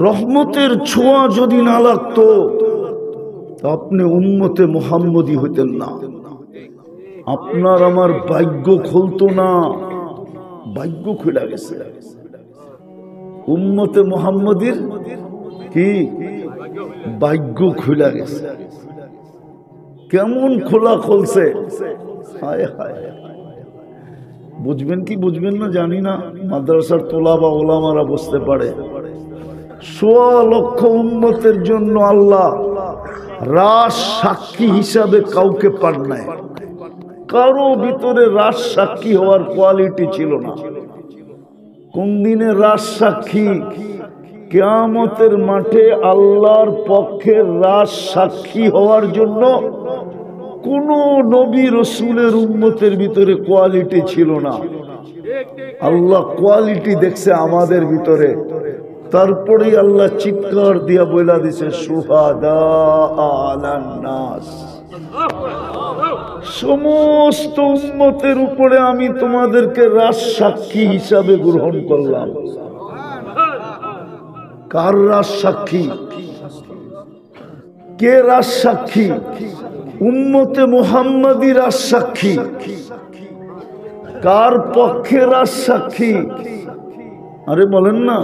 রহমতের ছোঁয়া যদি না লাগতো আপনি উম্মতে মুহাম্মদী হইতেন না। আপনার আমার ভাগ্য খুলতো না, ভাগ্য খুলে গেছে। উম্মতে মুহাম্মদীর কি ভাগ্য খুলে গেছে। কেমন খোলা খুলছে, হায় হায়। বুঝবেন কি বুঝবেন না জানি না, মাদ্রাসার তোলা বা ওলামারা বুঝতে পারে। ১৬ লক্ষ উম্মতের জন্য আল্লাহ রাজ সাক্ষী হিসাবে কাউকে পান নাই। কারো ভিতরে রাজ সাক্ষী হওয়ার কোয়ালিটি ছিল না। কোন দিনে রাজ সাক্ষী? কিয়ামতের মাঠে আল্লাহর পক্ষে রাজ সাক্ষী হওয়ার জন্য কোন নবী রসুলের উম্মতের ভিতরে কোয়ালিটি ছিল না। আল্লাহ কোয়ালিটি দেখছে আমাদের ভিতরে। তারপরে আল্লাহ চিৎকার দিয়া বইলা দিছে শুহাদা আলান নাস, সমস্ত উম্মতের উপরে আমি তোমাদেরকে রাজ সাক্ষী হিসাবে গ্রহণ করলাম। কার রাজ সাক্ষী? কে রাজ সাক্ষী? উম্মতে মুহাম্মাদী রাজ সাক্ষী। কার পক্ষে রাজ সাক্ষী? আরে বলেন না,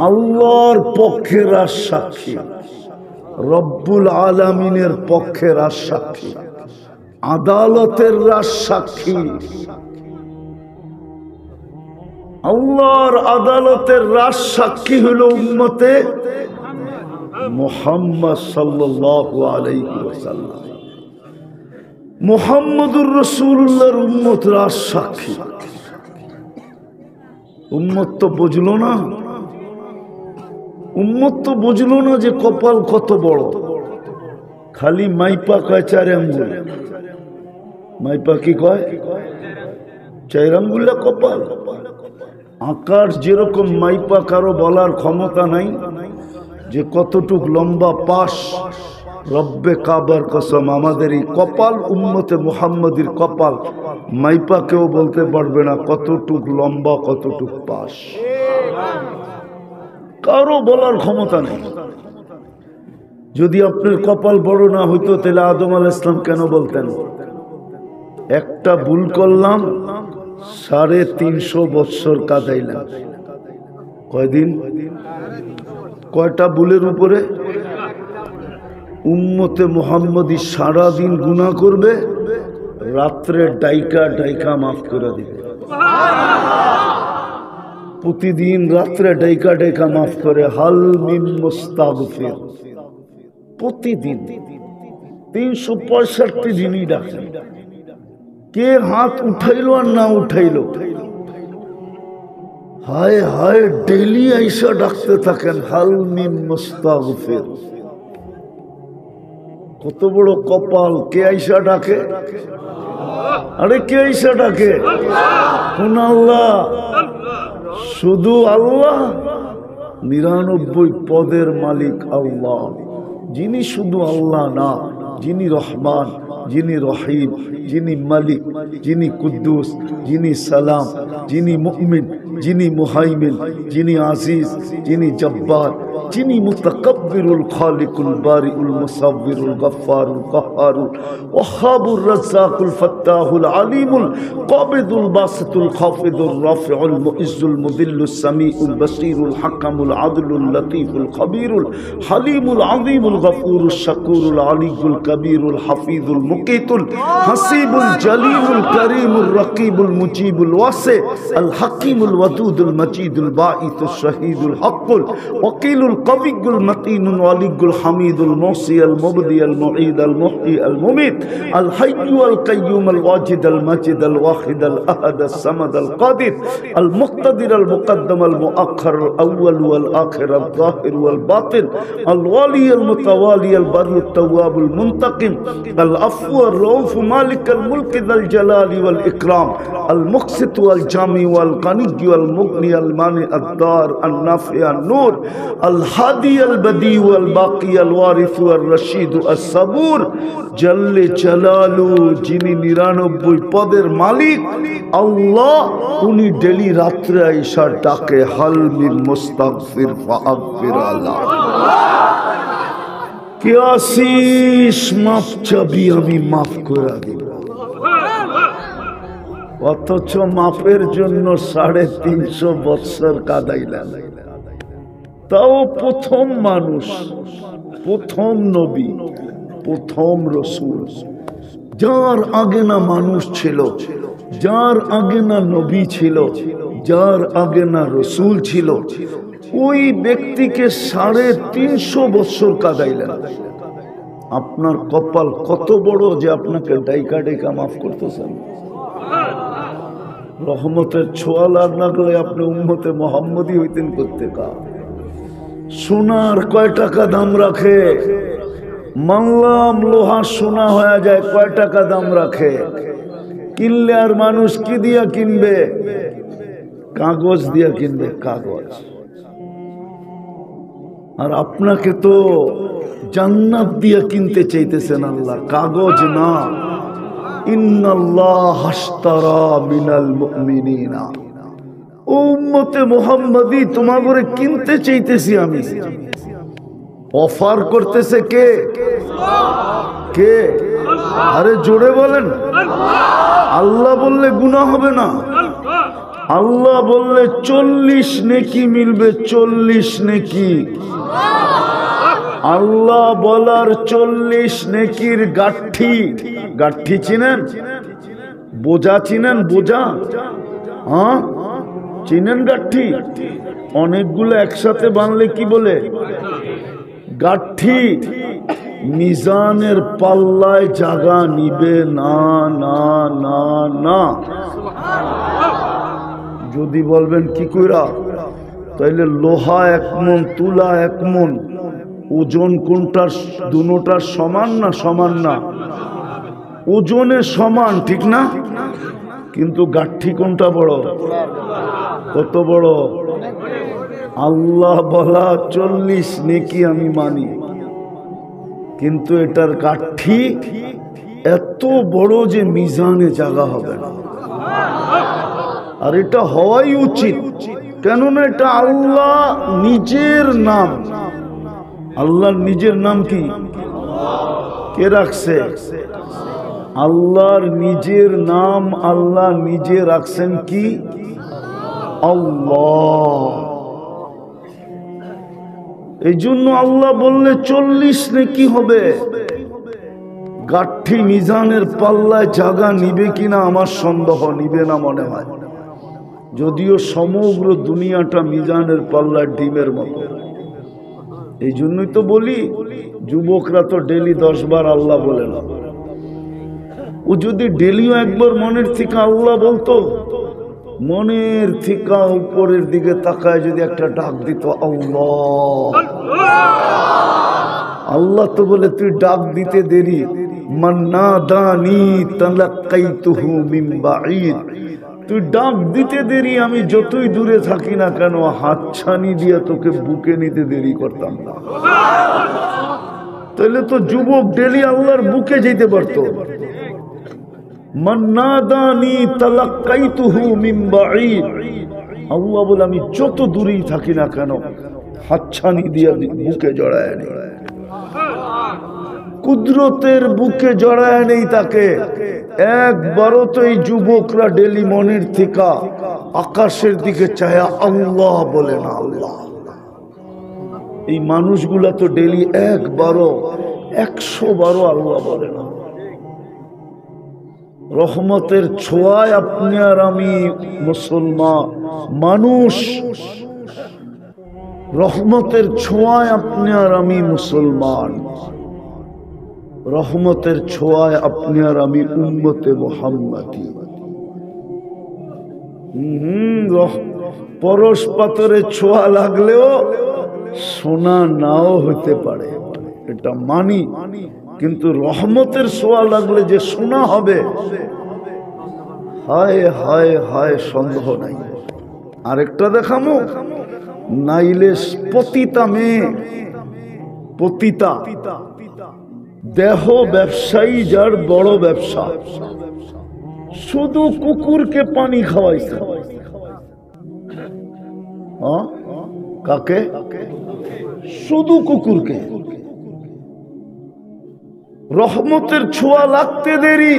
আল্লাহর পক্ষে রাজ সাক্ষী, রব্বুল আলামিনের পক্ষে রাজ সাক্ষী, আদালতের রাজ সাক্ষী। আল্লাহর আদালতের রাজ সাক্ষী হলো উম্মতে মুহাম্মদ সাল্লাল্লাহু আলাইহি ওয়াসাল্লাম। মুহাম্মদুর রাসূলুল্লাহর উম্মত রাজ সাক্ষী। উম্মত তো বুঝলো না, উম্মত তো বুঝলো না যে কপাল কত বড়। খালি মাইপা কয় 4 আঙ্গুল। মাইপা কি কয়? 4 আঙ্গুলা কপাল। আকাশ যেরকম মাইপা কারো বলার ক্ষমতা নাই যে কতটুক লম্বা পাশ। রব্বে কাবার কসম, আমাদের এই কপাল, উম্মতে মুহাম্মদীর কপাল মাইপা কেউ বলতে পারবে না কতটুক লম্বা, কতটুক পাশ। কারো বলার ক্ষমতা নেই। যদি আপনার কপাল বড় না হইতো তাহলে আদম আলাইহিস সালাম কেন বলতেন একটা ভুল করলাম 350 বছর কাঁদাইলাম? কয়দিন? কয়টা ভুলের উপরে? উম্মতে মুহাম্মদী সারাদিন গুনাহ করবে, রাত্রে ডাইকা ডাইকা মাফ করে দিবে। প্রতিদিন রাত্রে ডাইকা ডাইকা মাফ করে। হাল মিন মুস্তাগফির, প্রতিদিন 365 দিনই ডাকে। কে হাত উঠাইলো আর না উঠাইলো, হায় হায় ডেইলি আইসা ডাকতে থাকেন হাল মিন মুস্তাগফির। কত বড় কপাল! কে আইসা ডাকে? আরে কে আইসা ডাকে? কোন আল্লাহ? শুধু আল্লাহ। 99 পদের মালিক আল্লাহ, যিনি শুধু আল্লাহ না, যিনি রহমান, যিনি রহিম, যিনি মালিক, যিনি কুদ্দুস, যিনি সালাম, যিনি মুমিন, যিনি মুহাইমিন, যিনি আজিজ, যিনি জব্বার, যিনি মুতাকাব্বিরুল খালিকুল বারিউল মুসাব্বিরুল গফফারুল কাহ্হারুল ওয়াহ্হাবুর রাজ্জাকুল ফাত্তাহুল আলিমুল কাবিদুল বাসিতুল খাফিদুর রাফিউল মুইজ্জুল মুদিল্লুস সামিউল বাসীরুল হাকামুল আদলুল লতীফুল খবীরুল হালিমুল আযীমুল গফুরুশ শাকুরুল আলিয়ুল কবীরুল হাফিজুল মুকিতুল হাসিবুল জলিলুল করিমুর রকিবুল মুজিবুল ওয়াসি আল হাকিমুল ওয়াদুদুল মজিদুল বাঈসুশ শহীদুল হকুল ওয়াকিলুল কবিয়ুল মতিনুল ওয়ালিয়ুল হামিদুল মুহসি আল মুবদি আল মুঈদ আল মুহয়ি আল মুমিত আল হাইয়্যু আল কাইয়্যুম আল ওয়াজিদ আল মাজিদ আল ওয়াহিদ আল আহাদ আল সামাদ আল কাদির আল মুক্তাদির আল মুকদ্দম আল মুআখ্খার আল আউয়াল ওয়াল আখির আল যাহির ওয়াল বাতিন আল ওয়ালি আল মুতাওয়ালি আল বাররু আত তাওয়াব আল মুনতাকিম আল আফু আর রউফ মালিক আল মুলক যাল জালালি ওয়াল ইকরাম আল মুকসিত ওয়াল জামি ওয়াল গানি ওয়াল মুগনি আল মানি আদ দার আল নাফি আন নূর আল الهادي البديع الباقي الوارث الرشيد الصبور جل جلاله যিনি 99 পদের মালিক আল্লাহ উনি ডেলি রাত্রে আয়েশা ডাকে হাল মিন মুস্তাগফির ফাগফির আল্লাহ কে আসিস মাফ চাবি আমি মাফ করে দিব অথচ মাফের জন্য 350 বছর কাঁদাইলেন তাও প্রথম মানুষ প্রথম নবী প্রথম রসুল যার আগে না মানুষ ছিল যার আগে না নবী ছিল যার আগে না রসুল ছিল ওই ব্যক্তিকে 350 বছর কাঁদাইলেন আপনার কপাল কত বড় যে আপনাকে ডাইকা ডাইকা মাফ করতেছেন রহমতের ছোঁয়া লাগলে আপনি উম্মতে মুহাম্মদী হইতেন করতে কা সোনার কয় টাকা দাম রাখে মানলাম লোহা সোনা হয়ে যায় কয় টাকা দাম রাখে কিনলে আর মানুষ কি দিয়া কিনবে কাগজ দিয়া কিনবে কাগজ আর আপনাকে তো জান্নাত দিয়া কিনতে চাইতেছেন আল্লাহ কাগজ না ইন্নাল্লাহ আশতারা মিনাল মুমিনিনা উম্মতে মুহাম্মাদি তোমাগরে কিনতে চাইতেছি আমি অফার করতেছে কে কে আরে জোরে বলেন আল্লাহ বললে গুনাহ হবে না আল্লাহ বললে 40 নেকি মিলবে 40 নেকি আল্লাহ বলার 40 নেকির গাঠি গাঠি চিনেন বোঝা চিনেন বোঝা হ্যাঁ চিনেন গাঠি অনেকগুলো একসাথে বানলে কি বলে গাঠি মিজানের পাল্লায় জায়গা নিবে না না না না যদি বলবেন কি কইরা তাইলে লোহা 1 মণ তুলা 1 মণ ওজন কোনটার দুটোটার সমান না সমান না ওজনে সমান ঠিক না কিন্তু গাঠি কোনটা বড় কত বড় আল্লাহ বলা 40 নেকি আমি মানি কিন্তু এটার গাঠি এত বড় যে মিজানে জায়গা হবে না আর এটা হওয়াই উচিত কেননা এটা আল্লাহ নিজের নাম আল্লাহর নিজের নাম কি কে রাখছে আল্লাহর নিজের নাম আল্লাহ নিজে রাখছেন কি আল্লাহ এই জন্য আল্লাহ বললে 40 নেকি হবে গাঠি মিজানের পাল্লায় জায়গা নিবে কিনা আমার সন্দেহ নিবে না মনে হয় যদিও সমগ্র দুনিয়াটা মিজানের পাল্লায় ডিমের মতো এই জন্যই তো বলি যুবকরা তো ডেলি 10 বার আল্লাহ বলে না ও যদি ডেলিও একবার মনের থেকে আল্লাহ বলতো মনের থেকে উপরের দিকে তাকায় যদি একটা ডাক দিত আল্লাহ আল্লাহ তো বলে তুই ডাক দিতে দেরি মান্নাদানি তালাক্কাইতুহু মিন বাঈদ তুই ডাক দিতে দেরি আমি যতই দূরে থাকি না কেন হাতছানি দিয়ে তোকে বুকে নিতে দেরি করতাম না তাহলে তো যুবক ডেলি আল্লাহর বুকে যেতে পারতো মান্নাদানি তালাক্কাইতুহু মিন বাঈদ আল্লাহ বলে আমি যত দূরেই থাকি না কেন হাতছানি দিয়ে বুকে জড়ায় নেই কুদরতের বুকে জড়ায় নেই তাকে একবারও তো এই যুবকরা ডেলি মনের থেকে আকাশের দিকে চায়া আল্লাহ বলে না আল্লাহ এই মানুষগুলা তো ডেলি একবারও 100 বারও আল্লাহ বলে না রহমতের ছোঁয়ায় আপনি আর আমি মুসলমান মানুষ রহমতের ছোঁয়ায় আপনি আর আমি মুসলমান রহমতের ছোঁয়ায় আপনি আর আমি উম্মতে মুহাম্মাদি পরশ পাথরের ছোঁয়া লাগলেও সোনা নাও হতে পারে এটা মানি কিন্তু রহমতের ছোঁয়া লাগলে যে সোনা হবে হায় হায় হায় সন্দেহ নাই আরেকটা দেখামো নাইলে পতিতা মেয়ে, পতিতা দেহ ব্যবসায়ী, যার বড় ব্যবসা, শুধু কুকুরকে পানি খাওয়াইছে। কাকে? শুধু কুকুরকে। রহমতের ছোঁয়া লাগতে দেরি,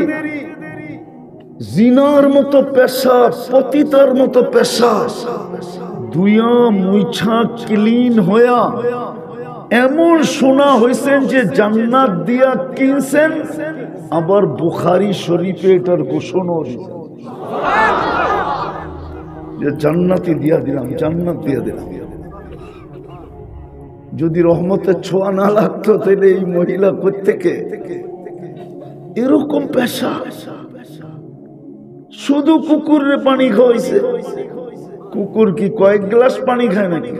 জিনার মতো পেশা, পতিতার মতো পেশা, দুইয়া মুইছা ক্লিন হইয়া এমন শোনা হয়েছেন যে জান্নাত দিয়া কিনছেন, আবার বুখারী শরীফে এটার ঘোষণা যে জান্নাতি দিয়া দিলাম, জান্নাত দিয়া দিলাম। যদি রহমতের ছোঁয়া না লাগতো তাহলে এই মহিলা কোত্থেকে এরকম পেশা? শুধু কুকুরের পানি খাওয়াইছে। কুকুর কি কয়েক গ্লাস পানি খায় নাকি?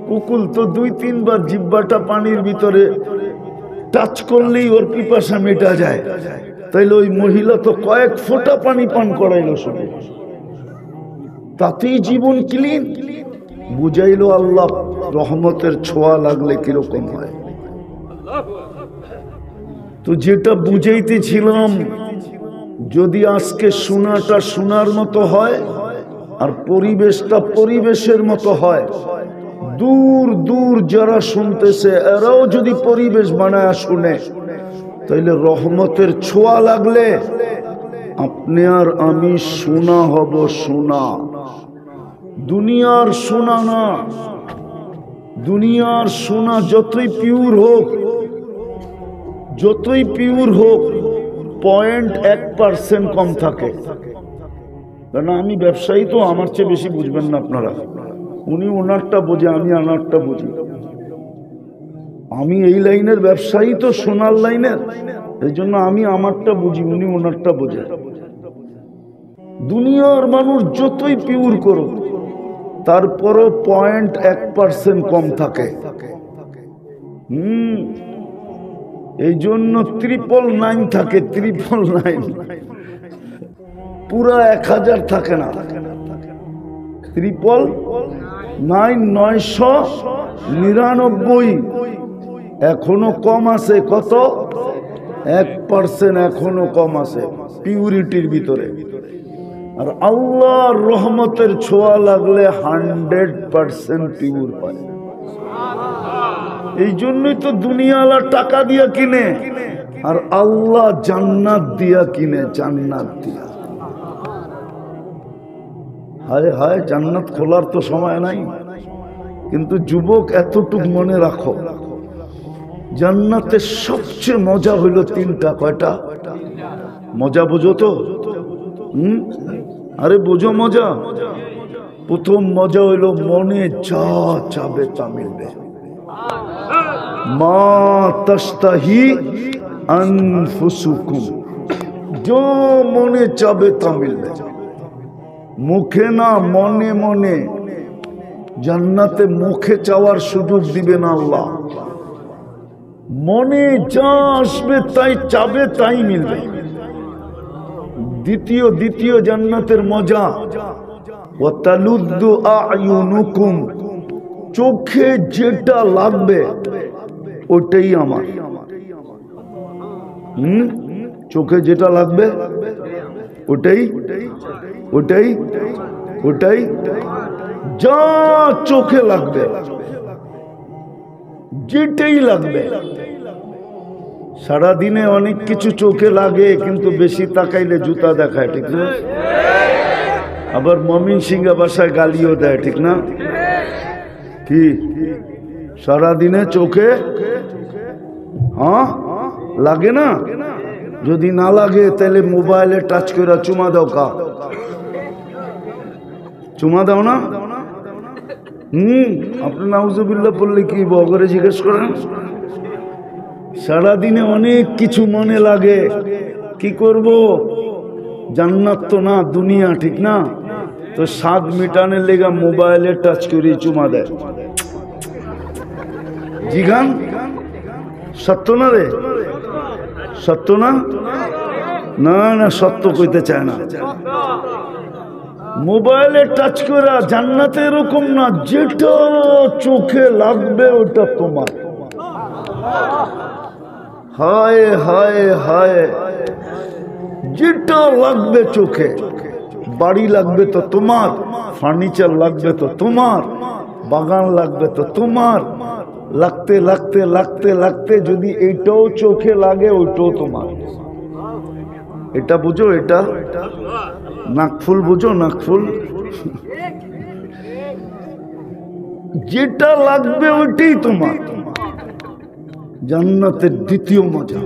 কুকুর তো 2-3 বার জিহ্বাটা পানির ভিতরে টাচ করলেই ওর পিপাসা মেটা যায়। তাইলে ওই মহিলা তো কয়েক ফোঁটা পানি পান করাইলো শুধু, তাতেই জীবন ক্লিন। বুঝাইলো আল্লাহ রহমতের ছোঁয়া লাগলে কিরকম হয়। তো যেটা বুঝাইতেছিলাম, যদি আজকে শোনাটা শোনার মতো হয় আর পরিবেশটা পরিবেশের মতো হয়, দূর দূর যারা শুনতেছে এরাও যদি পরিবেশ বানায় শুনে, তাইলে রহমতের ছোঁয়া লাগলে আপনি আর আমি শোনা হব। শোনা দুনিয়ার শোনা না। দুনিয়ার শোনা যতই পিওর হোক, যতই পিওর হোক, 0.1% কম থাকে। কারণ আমি ব্যবসায়ী, তো আমার চেয়ে বেশি বুঝবেন না আপনারা। উনি ওনারটা বোঝে, আমি আনারটা বুঝি। আমি এই লাইনের ব্যবসায়ী, তো সোনার লাইনের, এই জন্য আমি আমারটা বুঝি, উনি ওনারটা বোঝে। দুনিয়ার মানুষ যতই পিওর করুক, তারপরও 0.1% কম থাকে। এই জন্য 999 থাকে, 999 পুরা 1000 থাকে না। 999 এখনো কম আছে। কত? 1% এখনো কম আছে পিউরিটির ভিতরে। আর আল্লাহর রহমতের ছোঁয়া লাগলে 100% পিউর হয়। এই জন্যই তো দুনিয়াওয়ালা টাকা দিয়া কিনে, আর আল্লাহ জান্নাত দিয়া কিনে, জান্নাত দিয়া। হায় হায়, জান্নাত খোলার তো সময় নাই। কিন্তু যুবক, এতটুক মনে রাখো, জান্নাতের সবচেয়ে মজা হইল 3টা। কয়টা মজা বোঝো তো? আরে বোঝো মজা। প্রথম মজা হইল মনে যা চাবে তা মিলবে। মা তাস্তাহি আনফুসুকুম, जो মনে চাবে তা মিলবে। মুখে না, মনে মনে। জান্নাতে মুখে চাওয়ার সুযোগ দিবে না আল্লাহ। মনে যা আসবে তাই চাবে, তাই মিলবে। দ্বিতীয় জান্নাতের মজা, ওয়াতালুদ্দু আয়ুনুকুম, চোখে যেটা লাগবে ওটাই আমার। চোখে যেটা লাগবে ওটাই ওটাই ওটাই যা চোখে লাগবে, যেটাই লাগবে। সারাদিনে অনেক কিছু চোখে লাগে, কিন্তু বেশি তাকাইলে জুতা দেখায়, ঠিক না? আবার মমিন সিংহা ভাষায় গালিও দেয়, ঠিক না? কি সারাদিনে চোখে লাগে না? যদি না লাগে তাহলে মোবাইলে টাচ করে চুমা দাও। কা চুমা দাও না? আপনি নাউজুবিল্লাহ বললে কি বগরে জিজ্ঞেস করেন? সারাদিনে অনেক কিছু মনে লাগে, কি করব? জান্নাত তো না, দুনিয়া, ঠিক না? তো স্বাদ মিটানের লেগা মোবাইলে টাচ করে চুমা দেয়। জিগান সত্য না রে? সত্য না? না না, সত্য কইতে চায় না। মোবাইলে টাচ করা জান্নাতে এরকম না, যেটা চোখে লাগবে ওটা তোমার। হায় হায় হায়, যেটা লাগবে চোখে, বাড়ি লাগবে তো তোমার, ফার্নিচার লাগবে তো তোমার, বাগান লাগবে তো তোমার, লাগতে লাগতে লাগতে লাগতে যদি এইটাও চোখে লাগে ওইটাও তোমার। এটা বুঝো, এটা নাকফুল বুঝো, নাকফুল। যেটা লাগবে ওইটাই তোমার। জান্নাতের দ্বিতীয় মজা।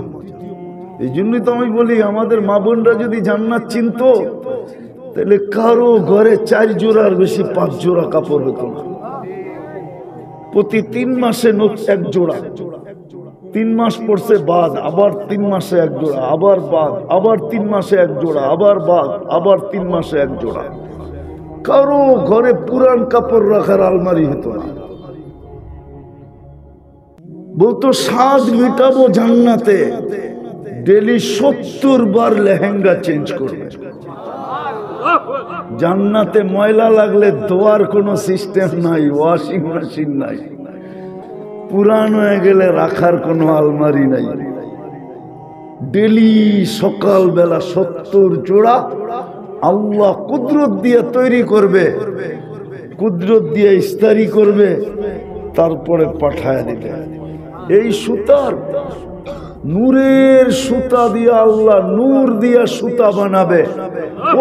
এই জন্যই তো আমি বলি, আমাদের মা বোনরা যদি জান্নাত চিনতো তাহলে কারো ঘরে 4 জোড়ার বেশি 5 জোড়া কাপড় হতো না। প্রতি 3 মাসে 1 জোড়া, 3 মাস পড়ছে বাদ, আবার 3 মাসে 1 জোড়া, আবার বাদ, আবার 3 মাসে 1 জোড়া, আবার বাদ, আবার 3 মাসে 1 জোড়া। কারো ঘরে পুরান কাপড় রাখার আলমারি হতো না। বলতো স্বাদ মিটাবো জান্নাতে, ডেলি 70 বার লেহেঙ্গা চেঞ্জ করবে। জান্নাতে ময়লা লাগলে ধোয়ার কোনো সিস্টেম নাই, ওয়াশিং মেশিন নাই, পুরান হয়ে গেলে রাখার কোনো আলমারি নাই। ডেলি সকালবেলা 70 জোড়া আল্লাহ কুদরত দিয়ে তৈরি করবে, কুদরত দিয়ে ইস্তারি করবে, তারপরে পাঠায় দিবে। এই সুতার নূরের সুতা দিয়া আল্লাহ নূর দিয়া সুতা বানাবে,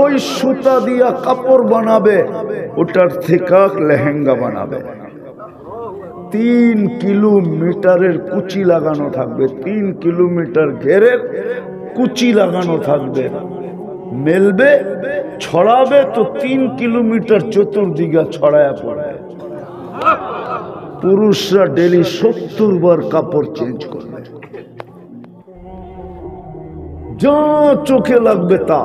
ওই সুতা দিয়া কাপড় বানাবে, ওটার থেকে লেহেঙ্গা বানাবে। 3 কিলোমিটারের কুচি লাগানো থাকবে, 3 কিলোমিটার ঘেরের কুচি লাগানো থাকবে। মেলবে, ছড়াবে তো 3 কিলোমিটার চতুর্দিকে ছড়ায়া পড়বে। পুরুষরা ডেলি 70 বার কাপড় চেঞ্জ করবে, যা চোখে লাগবে তা।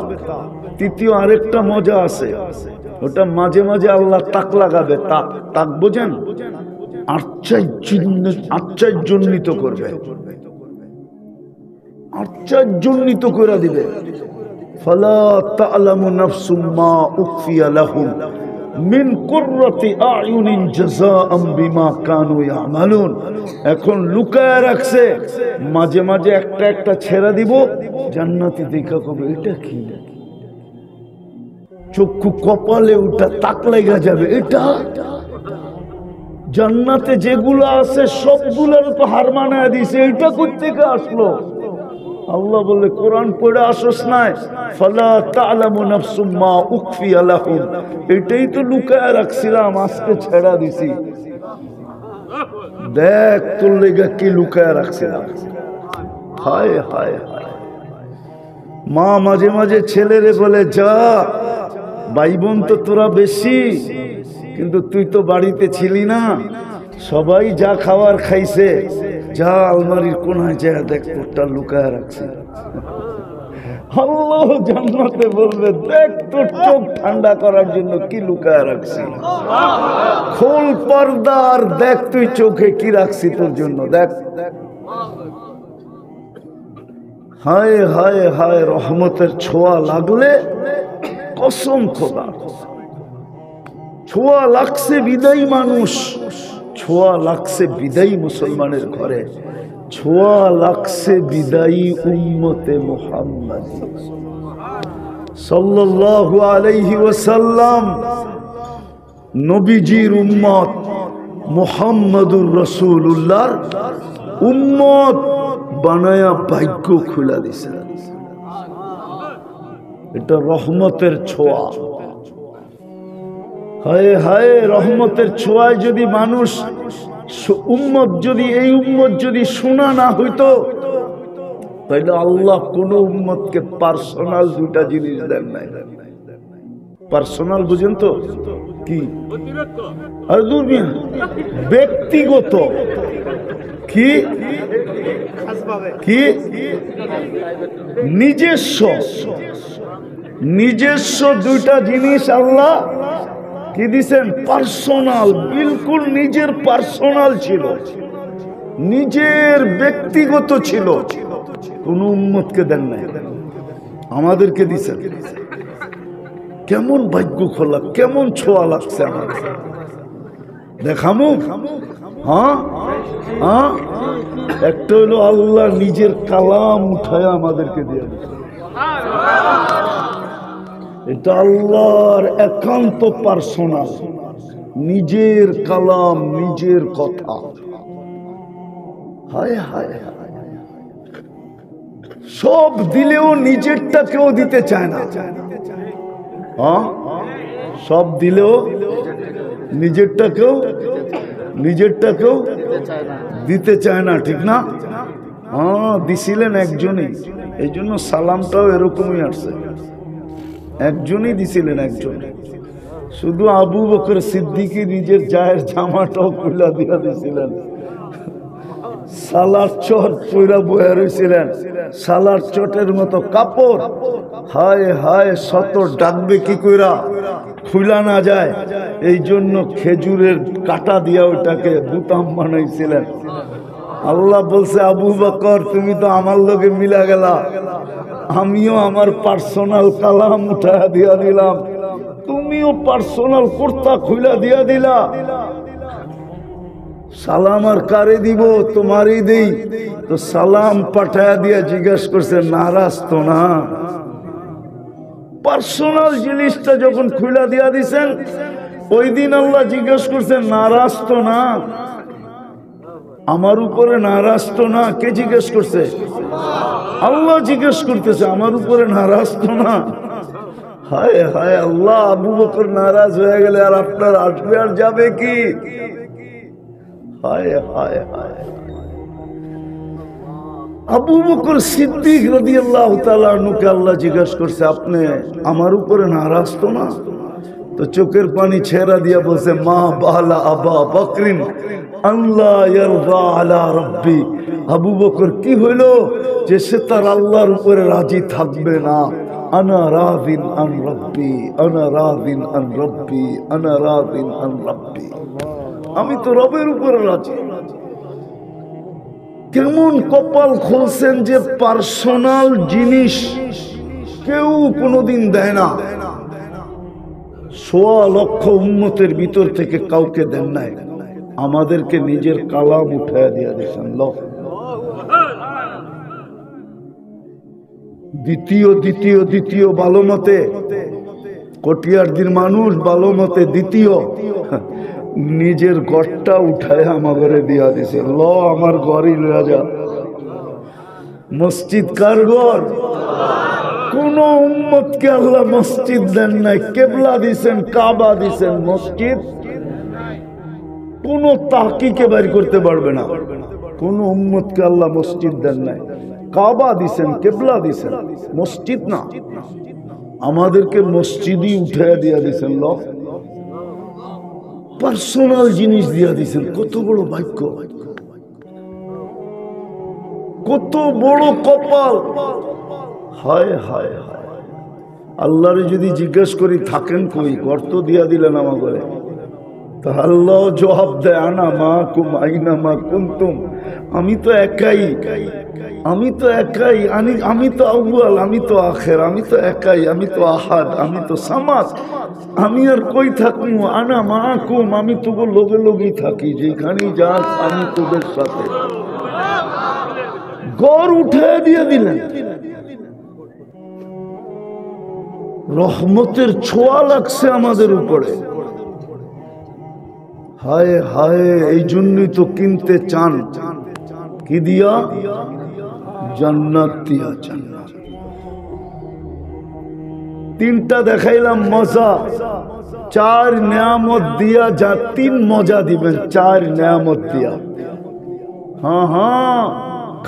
তৃতীয় আরেকটা মজা আছে, ওটা মাঝে মাঝে আল্লাহ তাক লাগাবে। তাক, তাক বোঝেন? আশ্চর্যজনিত করবে, আশ্চর্যজনিত করে দিবে। ফালা তা'লামু নাফসুম মা উখফিয়া লাহুম মিন কুররাতি আ'য়ুনিন জাযাআম বিমা কানু ইয়ামালুন। এখন লুকায় রাখছে, মাঝে মাঝে একটা একটা ছেড়ে দিব, জান্নাতি দেখা কবে এটা কি, চক্ষু কপালে ওটা তাক লাগা যাবে। এটা জান্নাতে যেগুলো আছে সবগুলোর তো হার মানায় দিছে, এটা কই থেকে আসলো? আল্লাহ বলে কোরআন পড়ে আসোস নাই, ফালা তা'লামু নাফসুম মা উখফিয়া লাহুম, এটাই তো লুকায় রাখছিলাম, আজকে ছেড়া দিছি, দেখ তোর লেগে কি লুকায় রাখছিলাম। হায় হায় হায়। মা মাঝে মাঝে ছেলেরে বলে, যা ভাই বোন তো তোরা বেশি, কিন্তু তুই তো বাড়িতে ছিলি না, সবাই যা খাওয়ার খাইছে, যা আলমারির কোনায় যা দেখ তোরটা লুকায় রাখছে। আল্লাহ জান্নাতে বলবে, দেখ তোর চোখ ঠান্ডা করার জন্য কি লুকায় রাখছি, খোল পর্দা আর দেখ তুই চোখে কি রাখছি তোর জন্য, দেখ। হায় হায় হায়, রহমতের ছোঁয়া লাগলে কসম খোদা, ছোঁয়া লাগছে বিদায়ী মানুষ, ছোঁয়া লাগছে বিদায়ী মুসলমানের ঘরে, ছোঁয়া লাগছে বিদায়ী উম্মতে মুহাম্মাদী সাল্লাল্লাহু আলাইহি ওয়াসাল্লাম, নবীজির উম্মত মুহাম্মাদুর রাসূলুল্লাহর উম্মত বানায়া ভাগ্য খুলে দিছে। এটা রহমতের ছোঁয়া। হায় হায়, রহমতের ছোঁয়ায় যদি মানুষ উম্মত, যদি এই উম্মত যদি শোনা না হইতো, তাহলে আল্লাহ কোন উম্মতকে পার্সোনাল 2টা জিনিস দেন নাই। পার্সোনাল বুঝেন তো কি? আর দুনিয়া ব্যক্তিগত কি কি নিজস্ব, নিজস্ব 2টা জিনিস আল্লাহ কি দিছেন? পার্সোনাল, বিলকুল নিজের পার্সোনাল ছিল, নিজের ব্যক্তিগত ছিল, কোন উম্মতকে দেন নাই, আমাদেরকে দিছেন। কেমন ভাগ্য খোলা, কেমন ছোঁয়া লাগছে আমার। দেখামু? হ্যাঁ হ্যাঁ, একটা হলো আল্লাহ নিজের কালাম উঠায় আমাদেরকে দিয়ে দিচ্ছে। এটা আল্লাহর একান্ত পার্সোনাল, নিজের কালাম, নিজের কথা। হায় হায় হায়, সব দিলেও নিজেরটা কেউ দিতে চায় না। হ্যাঁ, সব দিলেও নিজেরটা কেউ দিতে চায় না, ঠিক না? হ্যাঁ, দিছিলেন একজনই, এই জন্য সালামটাও এরকমই আসছে। একজনই দিছিলেন, একজন। শুধু আবু বকর সিদ্দিকী নিজের জায়ের জামাটাও খুলে দিয়া দিছিলেন। সালার চট পইরা বয়া রইছিলেন, সালার চটের মতো কাপড়। হায় হায়, শত ডাকবে কি কইরা, খুলা না যায়, এই জন্য খেজুরের কাটা দিয়া ওইটাকে বুতাম বানাইছিলেন। আল্লাহ বলছে, আবু বকর তুমি তো আমার লগে মিলা গেলা, আমিও আমার পার্সোনাল কালাম উঠা দিয়া দিলাম, তুমিও পার্সোনাল কুর্তা খুলা দিয়া দিলা। সালাম আর কারে দিব? তোমারই দেই। তো সালাম পাঠায়া দিয়া জিজ্ঞেস করছে, নারাজ তো না? পার্সোনাল জিনিসটা যখন খুলা দিয়া দিছেন, ওই দিন আল্লাহ জিজ্ঞেস করছে, নারাজ তো না? আমার উপরে নারাজ তো না? কে জিজ্ঞেস করছে? আল্লাহ জিজ্ঞেস করতেছে, আমার উপরে নারাজ তো না? হায় হায় আল্লাহ, আবু বকর নারাজ হয়ে গেলে আর আপনার আসবে আর যাবে কি? হায় হায় হায়। আবু বকর সিদ্দিক রাদিয়াল্লাহু তাআলা আনহুকে আল্লাহ জিজ্ঞেস করছে, আপনি আমার উপরে নারাজ তো না? তো চোখের পানি ছেড়া দিয়া বলছে, মা বালা আবা বকরিন আল্লাহ ইয়ারদা আলা রাব্বি। আবু বকর কি হইলো যে সে তার আল্লাহর উপরে রাজি থাকবে না? আনা রাদিন আন রাব্বি, আনা রাদিন আন রাব্বি, আনা রাদিন আন রাব্বি। আমি তো রবের উপরে রাজি। কেমন কপাল খুলছেন যে পার্সোনাল জিনিস কেউ কোনোদিন দেয় না। ১৬ লক্ষ উম্মতের ভিতর থেকে কাউকে দেন নাই, আমাদেরকে নিজের কালাম উঠায় দিয়া দিয়েছেন। দ্বিতীয় দ্বিতীয় দ্বিতীয় ভালো মতে কটিয়ারদির মানুষ ভালো মতে দ্বিতীয় নিজের ঘরটা উঠায় আমার ঘরে দিয়া দিছে। আমার ঘরই লয়া যা। মসজিদ কার ঘর? কোন উম্মতকে আল্লাহ মসজিদ দেন নাই, কেবলা দিছেন, কাবা দিছেন, মসজিদ কোন তাহকিকে বাইর করতে পারবে না। কোন উম্মতকে আল্লাহ মসজিদ দেন নাই, কাবা দিছেন, কেবলা দিছেন, মসজিদ না। আমাদেরকে মসজিদই উঠাইয়া দিয়া দিছেন। পার্সোনাল জিনিস দিয়া দিছেন। কত বড় ভাগ্য, কত বড় কপাল। হায় হায় হায়। আল্লাহরে যদি জিজ্ঞেস করি থাকেন কই, গর্ত দিয়া দিলেন আমার ঘরে, তা আল্লাহ জবাব দেয়, আনা মাকুম আইনা মা কুনতুম। আমি তো একাই, আমি তো একাই, আমি তো আউয়াল, আমি তো আখের, আমি তো একাই, আমি তো আহাদ, আমি তো সামাদ। আমি আর কই থাকবো? আনা মাকুম, আমি তোকে লগে লগেই থাকি, যেখানেই যাস আমি তোদের সাথে। গড় উঠে দিয়ে দিলেন। রহমতের ছোঁয়া লাগছে আমাদের উপরে। হায় হায়, এই জন্যই তো কিনতে চান। কি দিয়া? জান্নাত দিয়া। জান্নাত তিনটা দেখাইলাম মজা, 4 নিয়ামত দিয়া যা 3 মজা দিবেন, 4 নিয়ামত দিয়া। হ্যাঁ হ্যাঁ,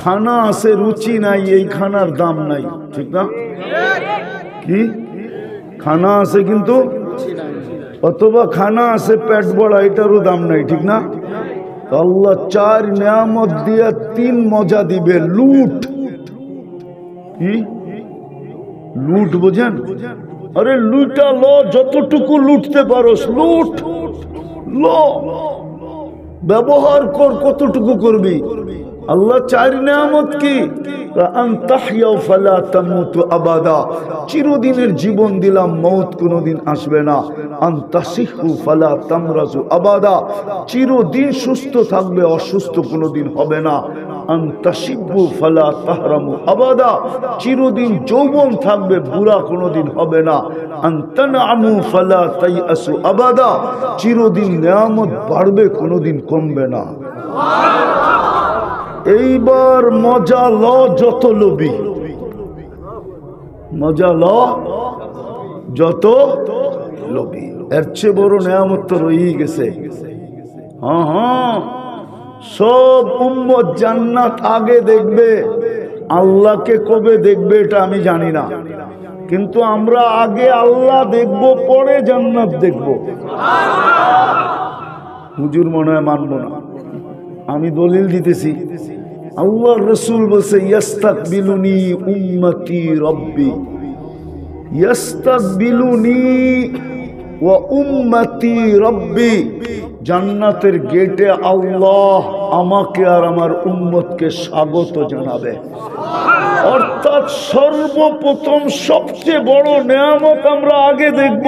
খানা আছে, রুচি নাই, এই খানার দাম নাই, ঠিক না? কি খানা আছে কিন্তু, অথবা খানা আছে পেট বড়া, এটারও দাম নাই, ঠিক না? আল্লাহ 4 নিয়ামত দিয়া 3 মজা দিবে। লুট, কি লুট বোঝেন? আরে লুটা লো, যতটুকু লুটতে পারোস লুট, লো, ব্যবহার কর, কতটুকু করবি। আল্লাহ চার নিয়ামত কি? আন তাহইয়া ফালা তামুতু আবাদা, চিরদিনের জীবন দিলাম, মওত কোনোদিন আসবে না। আন তাসিহু ফালা তামরাজু আবাদা, চিরদিন সুস্থ থাকবে, অসুস্থ কোনোদিন হবে না। আন তাশিবু ফালা তাহরামু আবাদা, চিরদিন যৌবন থাকবে, বুড়া কোনোদিন হবে না। আন তানআমু ফালা তাইআসু আবাদা, চিরদিন নিয়ামত বাড়বে, কোনোদিন কমবে না। এইবার মজা ল যত লবি, মজা ল যত লবি, এর চেয়ে বড় নিয়ামত তো রয়েই গেছে। হ্যাঁ হ্যাঁ, সব উম্মত জান্নাত আগে দেখবে, আল্লাহকে কবে দেখবে এটা আমি জানি না, কিন্তু আমরা আগে আল্লাহ দেখব, পরে জান্নাত দেখব। হুজুর মনে হয় মানব না, আমি দলিল দিতেছি। আল্লাহর রাসূল বলছে ইয়াস্তাকবিলুনি উম্মতি রব্বি, ইয়াস্তাকবিলুনি ওয়া উম্মতি রব্বি, জান্নাতের গেটে আল্লাহ আমাকে আর আমার উম্মতকে স্বাগত জানাবে। অর্থাৎ সর্বপ্রথম সবচেয়ে বড় নিয়ামত আমরা আগে দেখব,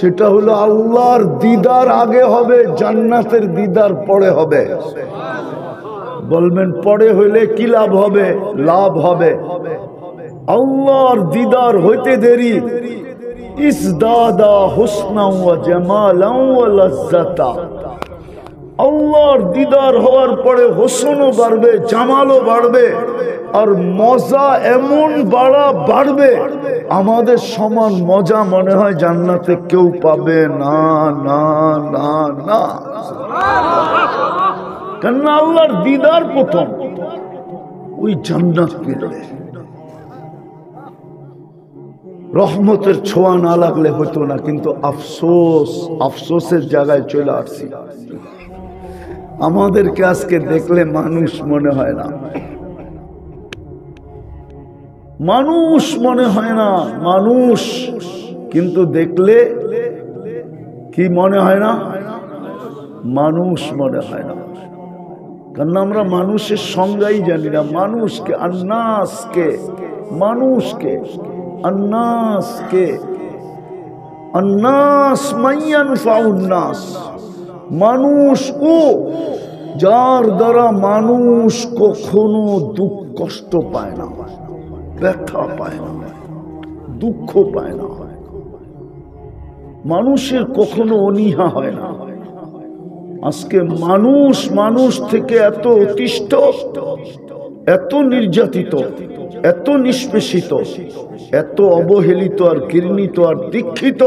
সেটা হলো আল্লাহর দিদার আগে হবে, জান্নাতের দিদার পরে হবে। বলবেন পরে হইলে কি লাভ হবে? লাভ হবে। আল্লাহর দিদার হইতে দেরি, ইসদাদা হুসনা ওয়া জামালা ওয়া লাজ্জাতা, আল্লাহর দিদার হওয়ার পরে হোসনও বাড়বে, জামালও বাড়বে, আর মজা এমন বাড়বে, আমাদের সমান মজা মনে হয় জান্নাতে কেউ পাবে না না না না। কেননা আল্লাহর দিদার প্রথম, ওই জান্নাত পেলে রহমতের ছোঁয়া না লাগলে হতো না। কিন্তু আফসোস, আফসোসের জায়গায় চলে আসছি। আমাদেরকে আজকে দেখলে মানুষ মনে হয় না, মানুষ মনে হয় না, মানুষ, কিন্তু দেখলে কি মনে হয় না? মানুষ মনে হয় না। কারণ আমরা মানুষের সংজ্ঞাই জানি না। মানুষকে, আন্নাসকে, মানুষকে, আন্নাসকে, আন্নাস মাইয়ানফাউন নাস, মানুষ ও যার দ্বারা মানুষ কখনো দুঃখ কষ্ট পায় না, ব্যথা পায় না, দুঃখ পায় না, মানুষের কখনো অনীহা হয় না। আজকে মানুষ মানুষ থেকে এত অতিষ্ঠ, এত নির্যাতিত, এত নিষ্পেষিত, এত অবহেলিত আর ঘৃণিত আর দীক্ষিত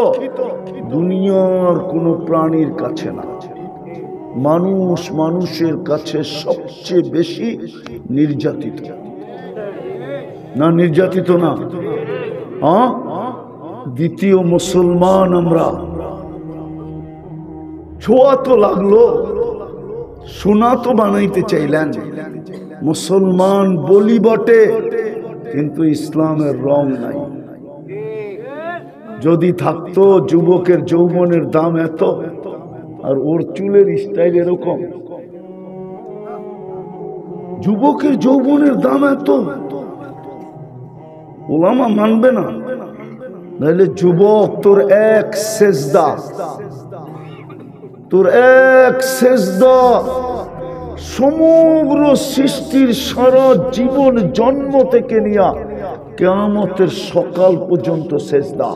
দুনিয়ার কোনো প্রাণীর কাছে না। মানুষ মানুষের কাছে সবচেয়ে বেশি নির্যাতিত। না নির্যাতিত না? হ্যাঁ, দ্বিতীয় মুসলমান আমরা। ছোঁয়া তো লাগলো, সোনা তো বানাইতে চাইলেন, মুসলমান বলি বটে, কিন্তু ইসলামের রং নাই। যদি থাকতো যুবকের যৌবনের দাম এত, আর ওর চুলের স্টাইল এরকম, যুবকের যৌবনের দাম এত, ওলামা মানবে না। নাহলে যুবক, তোর এক সেজদা, তোর এক সেজদা সমগ্র সৃষ্টির সারা জীবন, জন্ম থেকে নিয়া কিয়ামতের সকাল পর্যন্ত সেজদা,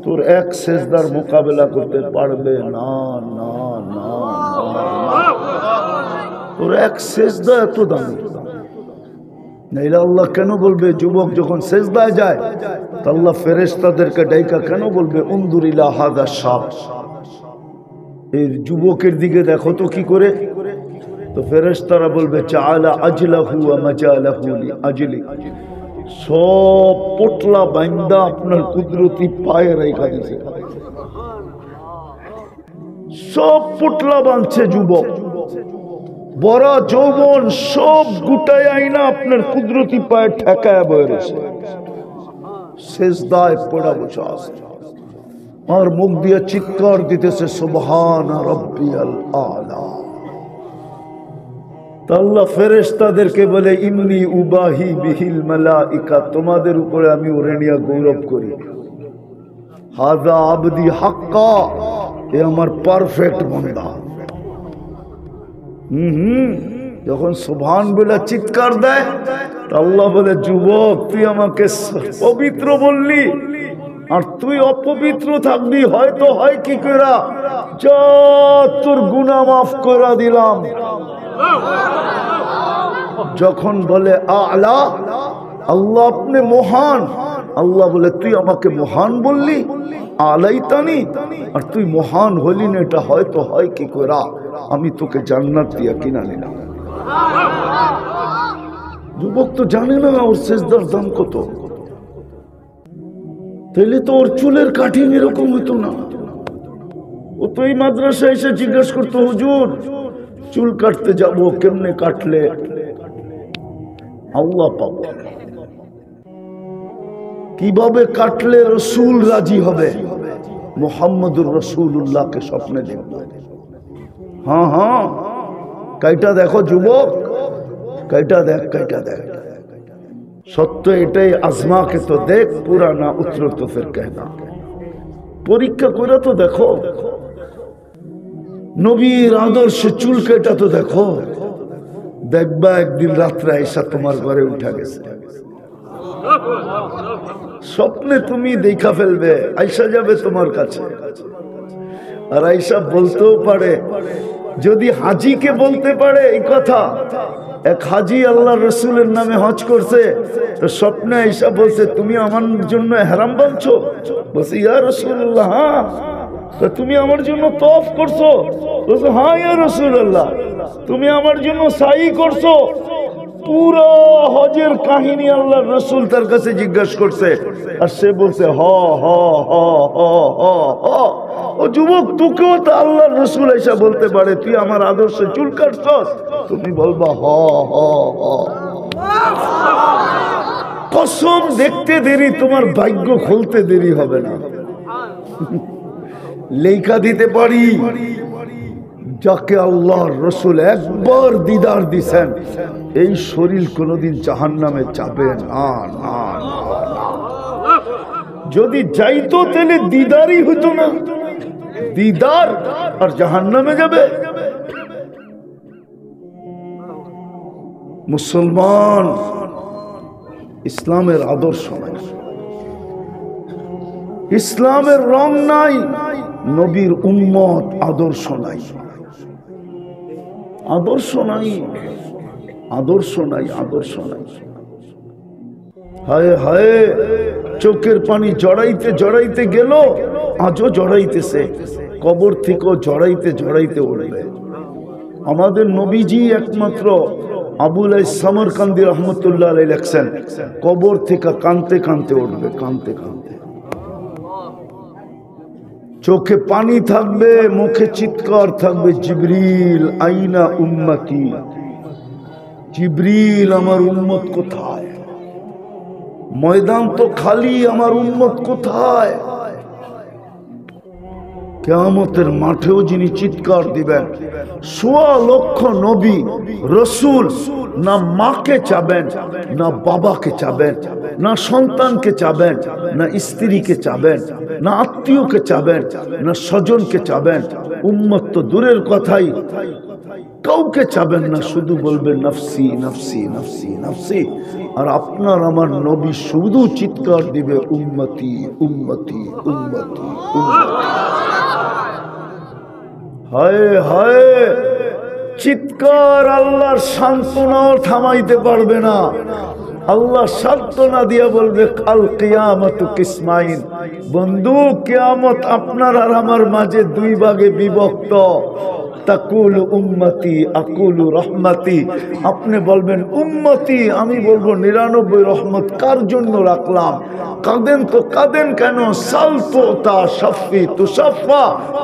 তোর এক সেজদার মোকাবেলা করতে পারবে না না না। তোর এক সেজদা এত দামি। নাইলে আল্লাহ কেন বলবে যুবক যখন সেজদায় যায়, তা আল্লাহ ফেরেশতাদেরকে ডাইকা কেন বলবে উনজুর ইলা হাযা শাব, এই যুবকের দিকে দেখো তো কি করে। তো ফেরেশতারা বলবে চাআলা আজলাহু ওয়া মাজালাহু লি আজলি, সব পোটলা বান্দা আপনার কুদরতি পায়ে রাখা দিয়েছে, সব পোটলা বাঁধছে যুবক, বড় যৌবন সব গুটায় আইনা আপনার কুদরতি পায়ে ঠেকায় বয়ে রয়েছে, সেজদায় পড়া বসে আছে, আর মুখ দিয়ে চিৎকার দিতেছে সুবহান রাব্বিয়াল আলা। তা আল্লাহ ফেরেশতাদেরকে বলে ইন্নী উবাহি বিহিল মালাইকা, তোমাদের উপরে আমি ওরে নিয়ে গৌরব করি। হাযা আবদি হাক্কা, এ আমার পারফেক্ট বান্দা। যখন সুবহান বলে চিৎকার দেয়, আল্লাহ বলে যুবক তুই আমাকে পবিত্র বললি, আর তুই অপবিত্র থাকবি, হয়তো হয় কি করে, যা তোর গুনাহ মাফ করে দিলাম। যখন বলে আলা, আল্লাহ আপনি মহান, আল্লাহ বলে তুই আমাকে মহান বললি, আলাইতানি, আর তুই মহান হলি না, এটা হয়তো হয় কি করে, আমি তোকে জান্নাত দিয়া কিনা নিলাম। যুবক তো জানে না ওর সেজদার দাম কত, তাইলে তো ওর চুলের কাটিং এরকম হতো না। ও তো এই মাদ্রাসায় এসে জিজ্ঞাসা করতো, হুজুর চুল কাটতে যাব, কেমনে কাটলে আল্লাহ পাবো, কিভাবে কাটলে রসুল রাজি হবে, মুহাম্মদুর রাসূলুল্লাহকে স্বপ্নে দেখব। হ্যাঁ হ্যাঁ, কাইটা দেখো যুবক, কাইটা দেখ, কাইটা দেখ, সত্য এটাই, আজমা কে তো দেখ, পুরা না উত্তর তো ফির कहना। পরীক্ষা করে তো দেখো, নবীর আদর্শে চুল কেটা তো দেখো, দেখবা একদিন রাত্রে আইসা তোমার ঘরে উঠা গেছে, স্বপ্নে তুমি দেখা ফেলবে, আইসা যাবে তোমার কাছে। আর আইসা বলতেও পারে, যদি হাজিকে বলতে পারে এই কথা, এক হাজি আল্লাহ রসুলের নামে হজ করছে, তো স্বপ্নে আইসা বলছে তুমি আমার জন্য ইহরাম বাঁধছো, বলছে ইয়া রাসূলুল্লাহ, হ্যাঁ। তো তুমি আমার জন্য তওয়াফ করছো, বলছে হ্যাঁ ইয়া রাসূলুল্লাহ। তুমি আমার জন্য সাই করছো, পুরো হজের কাহিনী আল্লাহ রসুল তার কাছে জিজ্ঞাসা করছে, আর সে বলছে হ হ হ হ হ। ও যুবক, তোকেও তো আল্লাহ রসুল এসে বলতে পারে তুই আমার আদর্শে চুল কাটছস, তুমি বলবা হ হ হ। কসম, দেখতে দেরি, তোমার ভাগ্য খুলতে দেরি হবে না। লেখা দিতে পারি, যাকে আল্লাহর রসুল একবার দিদার দিছেন, এই শরীর কোনদিন জাহান্নামে যাবে না, না, না। যদি যাইতো তাহলে দিদারই হতো না, দিদার আর জাহান্নামে যাবে। মুসলমান, ইসলামের আদর্শ নাই, ইসলামের রং নাই, নবীর উম্মত আদর্শ নাই, আদর্শ নাই, আদর্শ নাই, আদর্শ নাই। হায় হায়, চোখের পানি জড়াইতে জড়াইতে গেল, আজও জড়াইতেছে, কবর থেকেও জড়াইতে জড়াইতে উঠবে। আমাদের নবীজি একমাত্র আবুল সামরকান্দি রহমতুল্লাহ আলাইহি লেখছেন, কবর থেকে কানতে কানতে উঠবে, কানতে কানতে। চোখে পানি থাকবে, মুখে চিৎকার থাকবে, জিবরিল আইনা উম্মতি, জিবরিল আমার উম্মত কোথায়, ময়দান তো খালি, আমার উম্মত কোথায়। কিয়ামতের মাঠেও যিনি চিৎকার দিবেন, ১৬ লক্ষ নবী রসুল না মাকে চাবেন, না বাবাকে চাবেন, না সন্তানকে চাবেন, না স্ত্রীকে চাবেন, না আত্মীয়কে চাবেন, না স্বজনকে চাবেন, উম্মত তো দূরের কথাই, কাউকে চাবেন না, শুধু বলবেন নফসি নফসি নফসি নফসি। আর আপনার আমার নবী শুধু চিৎকার দিবে উম্মতি উম্মতি উম্মতি উম্মতি। হায় হায়, চিৎকার আল্লাহর সান্ত্বনাও থামাইতে পারবে না। আল্লাহ সান্ত্বনা দিয়া বলবে কাল কিয়ামতু কিসমাইন, বন্ধু কিয়ামত আপনার আর আমার মাঝে দুই ভাগে বিভক্ত। তাকুল উম্মতি আকুলু রহমতি, আপনি বলবেন উম্মতি, আমি বলবো ৯৯ রহমত কার জন্য রাখলাম। কাঁদেন তো কাঁদেন কেন, সাল তো তা শাফি তুশাফা,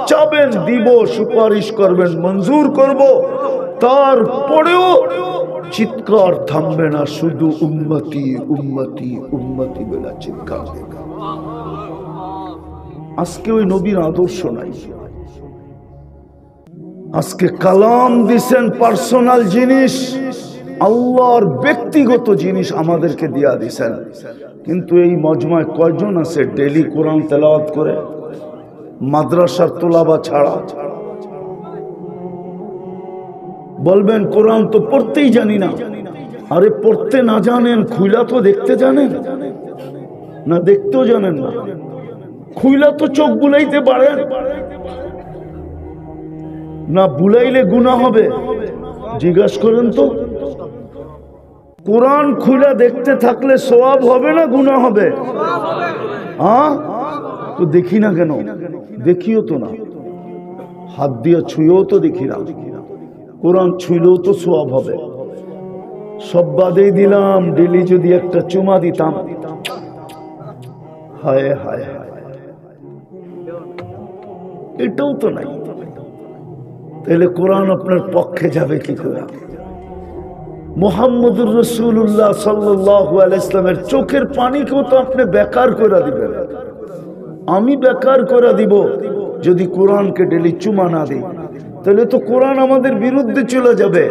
চাবেন দিব, সুপারিশ করবেন মঞ্জুর করব। তারপরেও চিৎকার থামবে না, শুধু উম্মতি উম্মতি উম্মতি বলে চিৎকার দেবে। আজকে ওই নবীর আদর্শ নাই, আজকে কালাম দিছেন পার্সোনাল জিনিস, আল্লাহর ব্যক্তিগত জিনিস আমাদেরকে দিয়া দিছেন। কিন্তু এই মজমায় কয়জন আছে ডেইলি কোরআন তেলাওয়াত করে? মাদ্রাসার তোলাবা ছাড়া। বলবেন কোরআন তো পড়তেই জানি না। আরে পড়তে না জানেন, খুইলা তো দেখতে জানেন না? দেখতেও জানেন না, খুইলা তো চোখ বুলাইতে পারেন না? বুলাইলে গুনাহ হবে? জিজ্ঞাসা করেন তো। কোরআন খুইলা দেখতে থাকলে সওয়াব হবে না গুনাহ হবে? হ্যাঁ, তো দেখি না কেন? দেখিও তো না, হাত দিয়ে ছুঁয়েও তো দেখি না। কোরআন ছুঁইলেও তো সওয়াব হবে। সব বাদেই দিলাম, ডেলি যদি একটা চুমা দিতাম, হায় হায় হায়, এটাও তো নাই। তাহলে কোরআন আপনার পক্ষে যাবে কি করে? মুহাম্মদুর রাসূলুল্লাহ সাল্লাল্লাহু আলাইহি ওয়াসাল্লামের চোখের পানিকেও তো আপনি বেকার করে দিবেন। আমি বেকার করে দিব যদি কোরআনকে ডেলি চুমা না দিই। তাহলে তো কোরআন আমাদের বিরুদ্ধে চলে যাবে।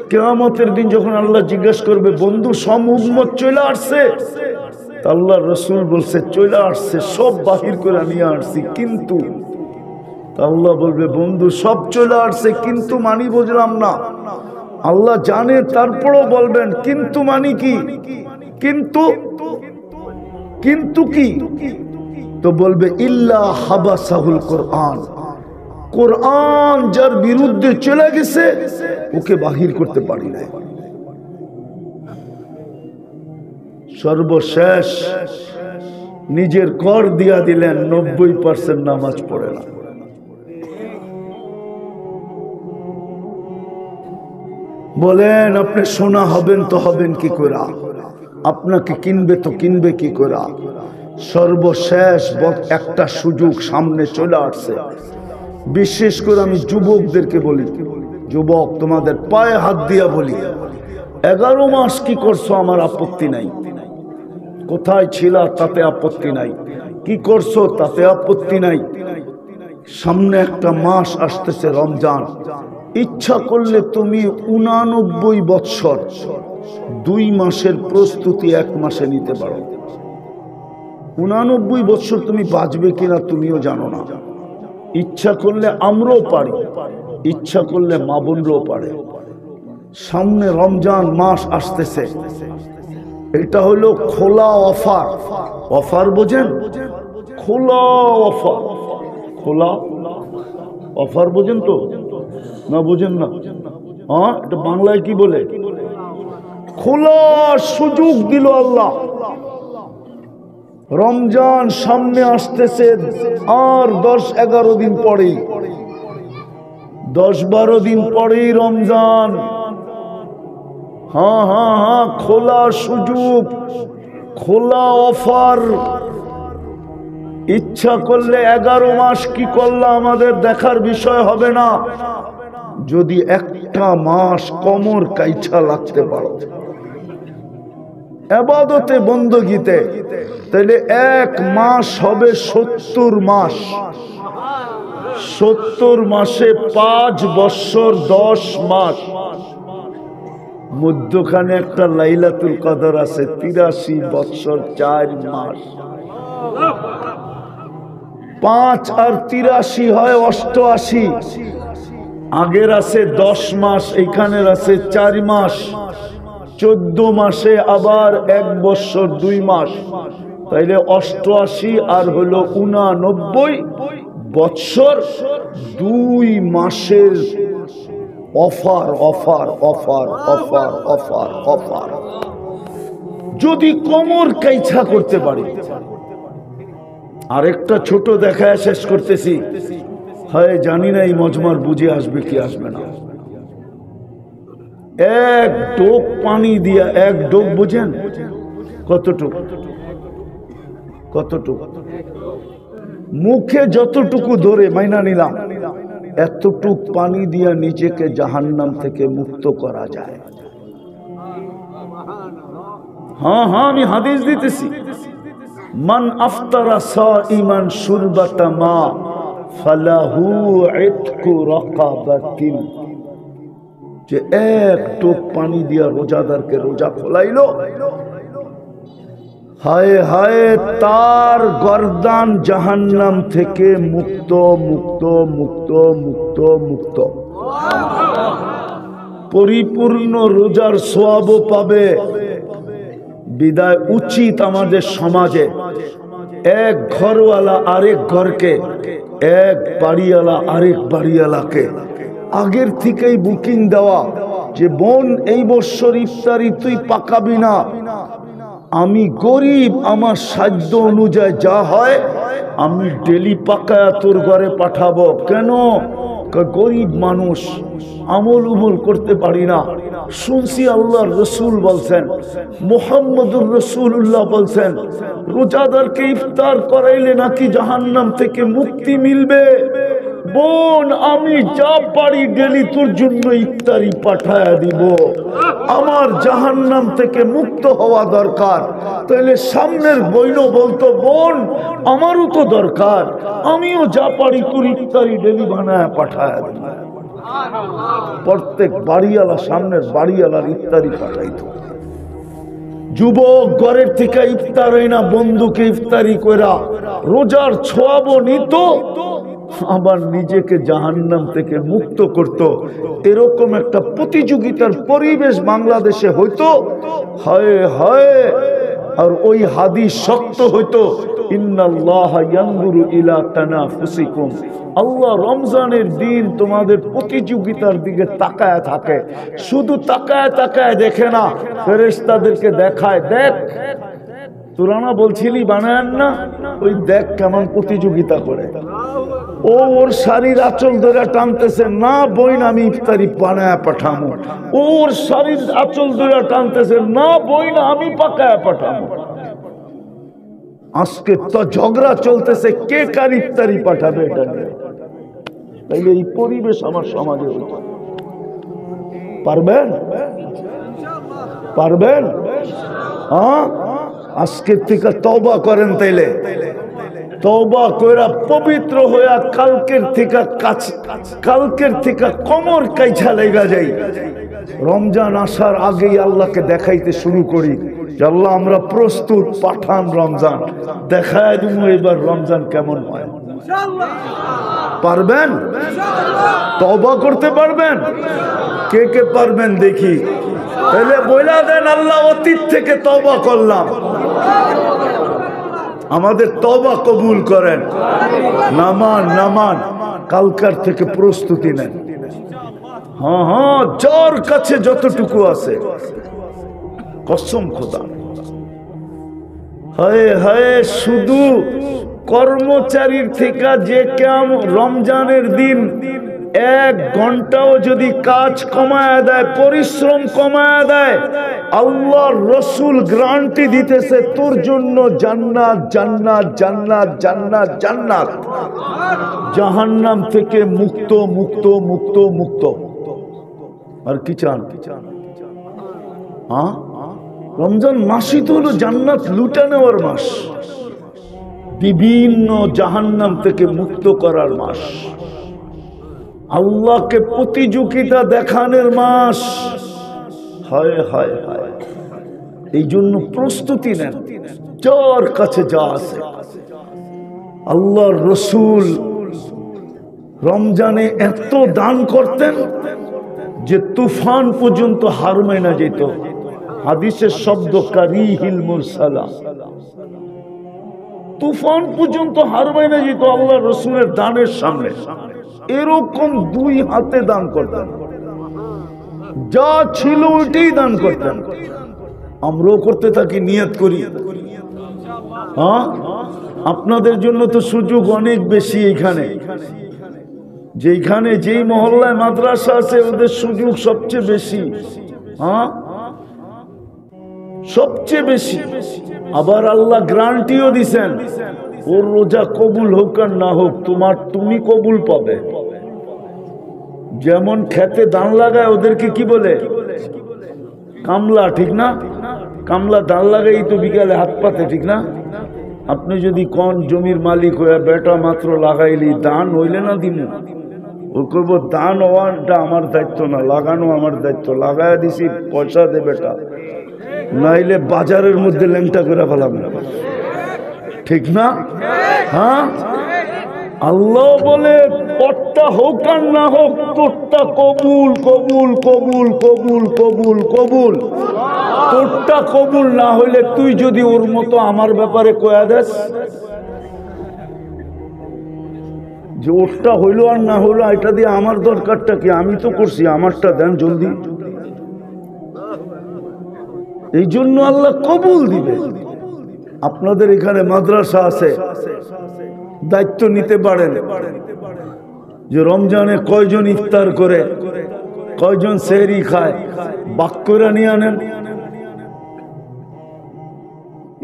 কিয়ামতের দিন যখন আল্লাহ জিজ্ঞেস করবে, বন্ধু সব উম্মত চলে আসছে? আল্লাহ রাসূল বলছে চলে আসছে, সব বাহির করে নিয়ে আসছি, কিন্তু আল্লাহ বলবে, বন্ধু সব চলে আসছে কিন্তু মানি বুঝলাম না। আল্লাহ জানে, তারপরও বলবেন কিন্তু মানি কি? কিন্তু কিন্তু কি? তো বলবে ইল্লা হাবাসাহুল কোরআন। কোরআন যার বিরুদ্ধে চলে গেছে ওকে বাহির করতে পারি না। সর্বশেষ নিজের কর দিয়া দিলেন, 90% নামাজ পড়ে না। বলেন আপনি সোনা হবেন তো হবেন কি করে? আপনাকে কিনবে তো কিনবে কি করে? সর্বশেষ একটা সুযোগ সামনে চলে আসছে। বিশেষ করে আমি যুবকদেরকে বলি, যুবক তোমাদের পায়ে হাত দিয়া বলি, 11 মাস কি করছো আমার আপত্তি নাই, কোথায় ছিল তাতে আপত্তি নাই, কি করছো তাতে আপত্তি নাই। সামনে একটা মাস আসতেছে রমজান, ইচ্ছা করলে তুমি 89 বৎসর 2 মাসের প্রস্তুতি 1 মাসে নিতে পারো। 89 বৎসর তুমি বাঁচবে কিনা তুমিও জানো না। ইচ্ছা করলে আমরাও পারি, ইচ্ছা করলে মা বোনরাও পারে। সামনে রমজান মাস আসতেছে, এটা হলো খোলা অফার। অফার বোঝেন? খোলা অফার, খোলা অফার বোঝেন তো? না বোঝেন না? হ্যাঁ, এটা বাংলায় কি বলে? খোলা সুযোগ দিল আল্লাহ। রমজান সামনে আসতেছে, আর 10-11 দিন পরেই, 10-12 দিন পরেই রমজান। হ্যাঁ হ্যাঁ হ্যাঁ, খোলা সুযোগ, খোলা অফার। ইচ্ছা করলে 11 মাস কি করলে আমাদের দেখার বিষয় হবে না। যদি একটা মাস কমর কাইছা লাগতে পারো ইবাদতে বندگিতে, তাহলে 1 মাস হবে 70 মাস। 70 মাসে 5 বৎসর 10 মাস। মধ্যখানে একটা লাইলাতুল কদর আছে, 83 বৎসর 4 মাস। 5 আর 83 হয় 88। আগের আছে 10 মাস, এইখানের আছে 4 মাস। 14 মাসে আবার 1 বৎসর 2 মাস, তাইলে 88 আর হলো 89 বৎসর 2 মাসের offer offer offer offer offer offer. যদি কোমর কাইছা করতে পারি। আরেকটা ছোট দেখায় শেষ করতেছি, হয় জানি না এই মজমার বুঝে আসবে কি আসবে না। 1 ডোক পানি দিয়া, 1 ডোক বুঝেন কতটুকু? কতটুকু? মুখে যতটুকু ধরে মাইনা নিলাম, এতটুক পানি দিয়া নিজেকে জাহান্নাম থেকে মুক্ত করা যায়। হ্যাঁ হ্যাঁ, আমি হাদিস দিতেছি। মান আফতারা সাইমান শুরবাতা মা ফালাহু ইতকু রাকাবাতিন, যে এক টোপ পানি দিয়া রোজাদারকে রোজা খোলাইলো, হায় হায় তার গর্দান জাহান্নাম থেকে মুক্ত মুক্ত মুক্ত মুক্ত মুক্ত। পরিপূর্ণ রোজার সওয়াবও পাবে। বিদায় উচিত আমাদের সমাজে এক ঘরওয়ালা আরেক ঘরকে, এক বাড়িওয়ালা আরেক বাড়িওয়ালাকে আগের থেকেই বুকিং দেওয়া, যে বোন এই বছর ইফতারি তুই পাকাবি না, আমি গরিব, আমার সাধ্য অনুযায়ী যা হয় আমি ডেলি পাকায়া তোর ঘরে পাঠাবো। কেন? গরিব মানুষ, আমল উমল করতে পারি না। শুনছি আল্লাহর রসুল বলছেন, মুহাম্মদুর রাসূলুল্লাহ বলছেন, রোজাদারকে ইফতার করাইলে নাকি জাহান্নাম থেকে মুক্তি মিলবে। বোন আমি যা পারি ডেলি তোর জন্য ইফতারি পাঠায়া দিব, আমার জাহান্নাম থেকে মুক্ত হওয়া দরকার। তাহলে সামনের বইন বলতো, বোন আমারও তো দরকার, আমিও যা পারি তোর ইফতারি ডেলি বানায় পাঠায়া দিব। প্রত্যেক বাড়িওয়ালা সামনের বাড়িওয়ালার ইফতারি পাঠাইতো। যুবক ঘরের থেকে ইফতার হয় না, বন্ধুকে ইফতারি কইরা রোজার ছোয়াবো নিত, আবার নিজেকে জাহান্নাম থেকে মুক্ত করত। এরকম একটা প্রতিযোগিতার পরিবেশ বাংলাদেশে হইতো। হায় হায়, আর ওই হাদিস শক্ত হইতো, ইন্নাল্লাহা ইয়ানজুরু ইলা তানাফুসিকুম, আল্লাহ রমজানের দিন তোমাদের প্রতিযোগিতার দিকে তাকায় থাকে। শুধু তাকায় তাকায় দেখে না, ফেরেশতাদেরকে দেখায়, দেখ তোরা না বলছিলি বানায়েন না, ওই দেখ কেমন প্রতিযোগিতা করে। ও ওর শাড়ির আঁচল ধরে টানতেছে, না বইন আমি ইফতারি বানায় পাঠামো। ওর শাড়ির আঁচল ধরে টানতেছে, না বইন আমি পাকায় পাঠামো। আজকে তো ঝগড়া চলতেছে কে কার ইফতারি পাঠাবে এটা নিয়ে। তাইলে এই পরিবেশ আমার সমাজে হতো। পারবেন? পারবেন? হ্যাঁ, আজকের থেকে তওবা করেন। তাইলে তওবা কইরা পবিত্র হইয়া কালকের থেকে কমর কাইছা লেগা যাই। রমজান আসার আগেই আল্লাহকে দেখাইতে শুরু করি যে আল্লাহ আমরা প্রস্তুত, পাঠান রমজান, দেখায় দিব এবার রমজান কেমন হয়। পারবেন? তওবা করতে পারবেন? কে কে পারবেন দেখি। তাহলে বইলা দেন, আল্লাহ অতীত থেকে তওবা করলাম, আমাদের তওবা কবুল করেন। নামান নামান, কালকার থেকে প্রস্তুতি নেন। হ্যাঁ হ্যাঁ, যার কাছে যতটুকু আছে, কসম খোদা। হায় হায়, শুধু কর্মচারীর থেকে যে কাম রমজানের দিন 1 ঘন্টাও যদি কাজ কমায় দেয়, পরিশ্রম কমায় দেয়, আল্লাহর রসুল গ্যারান্টি দিতেছে তোর জন্য জান্নাত জান্নাত জান্নাত জান্নাত জান্নাত, জাহান্নাম থেকে মুক্ত মুক্ত মুক্ত মুক্ত। আর কি চান? হ্যাঁ, রমজান মাসই তো হলো জান্নাত লুটে নেওয়ার মাস, বিভিন্ন জাহান্নাম থেকে মুক্ত করার মাস, আল্লাহকে প্রতিযোগিতা দেখানোর মাস। হায় হায় হায়, এই জন্য প্রস্তুতি নেন। যার কাছে যা আছে, আল্লাহর রসুল রমজানে এত দান করতেন যে তুফান পর্যন্ত হার মানা যেত। হাদিসের শব্দ কারিহিল মুরসালা, তুফান পর্যন্ত হার মানা যেত আল্লাহ রসুলের দানের সামনে। এরকম 2 হাতে দান করতেন, যা ছিল ওইটাই দান করতেন। আমরাও করতে থাকি, নিয়ত করি। হ্যাঁ, আপনাদের জন্য তো সুযোগ অনেক বেশি। এইখানে যেখানে যেই মহল্লায় মাদ্রাসা আছে ওদের সুযোগ সবচেয়ে বেশি। হ্যাঁ, সবচেয়ে বেশি। আবার আল্লাহ গ্যারান্টিও দিছেন, ওর রোজা কবুল হোক আর না হোক, তুমি কবুল পাবে। যেমন খেতে ধান লাগায় ওদেরকে কি বলে? কামলা, ঠিক না? কামলা ধান লাগাই তো বিকালে হাত পাতে, ঠিক না? আপনি যদি কোন জমির মালিক হয়ে বেটা মাত্র লাগাইলি দান হইলে না দিমু, ও কইব দান হওয়াটা আমার দায়িত্ব না, লাগানো আমার দায়িত্ব, লাগাই দিছি পয়সা দে বেটা, নাইলে বাজারের মধ্যে ল্যাংটা করে ফেলাম, ঠিক না? হ্যাঁ, আল্লাহ বলে তোরটা হোক আর না হোক, তোরটা কবুল কবুল কবুল কবুল কবুল কবুল। তোরটা কবুল না হইলে তুই যদি ওর মতো আমার ব্যাপারে কয়া দেস যে ওরটা হইলো আর না হইলো, এটা দিয়ে আমার দরকারটা কি, আমি তো করছি, আমারটা দেন জলদি। এই জন্য আল্লাহ কবুল দিবে। আপনাদের এখানে মাদ্রাসা আছে, দায়িত্ব নিতে পারেন যে রমজানে কয়জন ইফতার করে, কয়জন সেহরি খায়, বাক্যরা নিয়ে আনেন।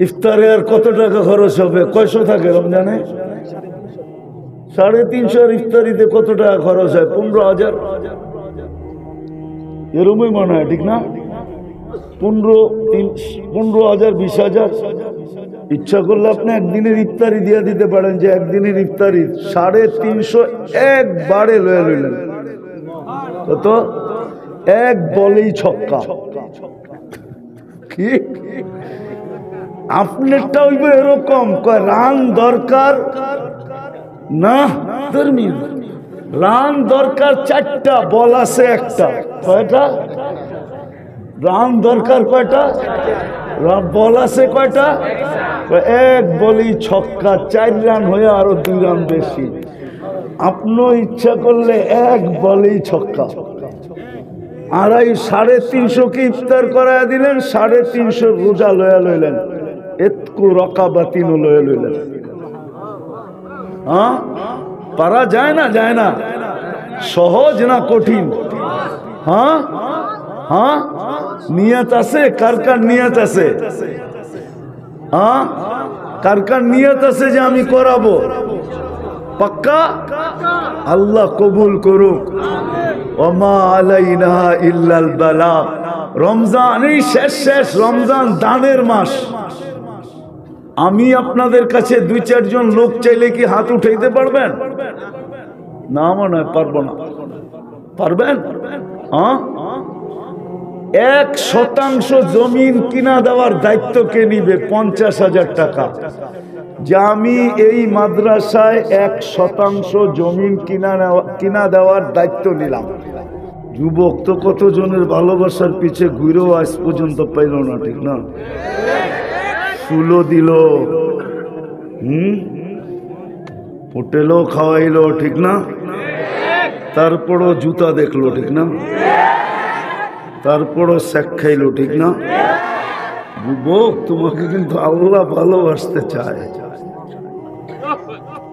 ইফতারে আর কত টাকা খরচ হবে? কয়শো থাকে রমজানে? 350 আর ইফতারিতে কত টাকা খরচ হয়? 15,000 এরমই মনে হয়, ঠিক না? 15,000 20,000। ইচ্ছা করলে আপনি একদিনের ইফতারি দিয়ে দিতে পারেন, যে একদিনের ইফতারি 350 একবারে লয়ে লইলেন, কত? এক বলেই ছক্কা। কি আপনারটা হইবে এরকম, কয় রান দরকার না, রান দরকার 4টা, বল আছে একটা, কয়টা রান দরকার? কয়টা বল আছে? কয়টা? এক বলেই ছক্কা, 4 রান হয়ে আরো 2 রান বেশি। আপনিও ইচ্ছা করলে এক বলেই ছক্কা। 350 কে ইফতার করায় দিলেন, 350 রোজা লয়া লইলেন, এতকু রকাবাতিনও লয়া লইলেন। হ্যাঁ, পারা যায় না? যায় না? সহজ না কঠিন? হ্যাঁ হ্যাঁ, নিয়ত আছে? কার কার নিয়ত আছে? হ্যাঁ, কার কার নিয়ত আছে যে আমি করাবো? পাক্কা? আল্লাহ কবুল করুক। ওমা আলাইনা ইল্লাল বালাগ। রমজান এই শেষ রমজান দানের মাস। আমি আপনাদের কাছে 2-4 জন লোক চাইলে কি হাত উঠাইতে পারবেন? না মনে হয় পারবো না। পারবেন? হ্যাঁ, 1% জমিন কিনা দেওয়ার দায়িত্ব কে নিবে? 50,000 টাকা। যে আমি এই মাদ্রাসায় 1% জমিন কিনা দেওয়ার দায়িত্ব নিলাম। যুবক তো কত জনের ভালোবাসার পিছে ঘুরেও আজ পর্যন্ত পাইল না, ঠিক না? ফুলও দিল, হোটেলও খাওয়াইলো, ঠিক না? তারপরও জুতা দেখলো, ঠিক না? তারপরও শেখ খাইলো, ঠিক না? যুবক, তোমাকে কিন্তু আল্লাহ ভালোবাসতে চায়,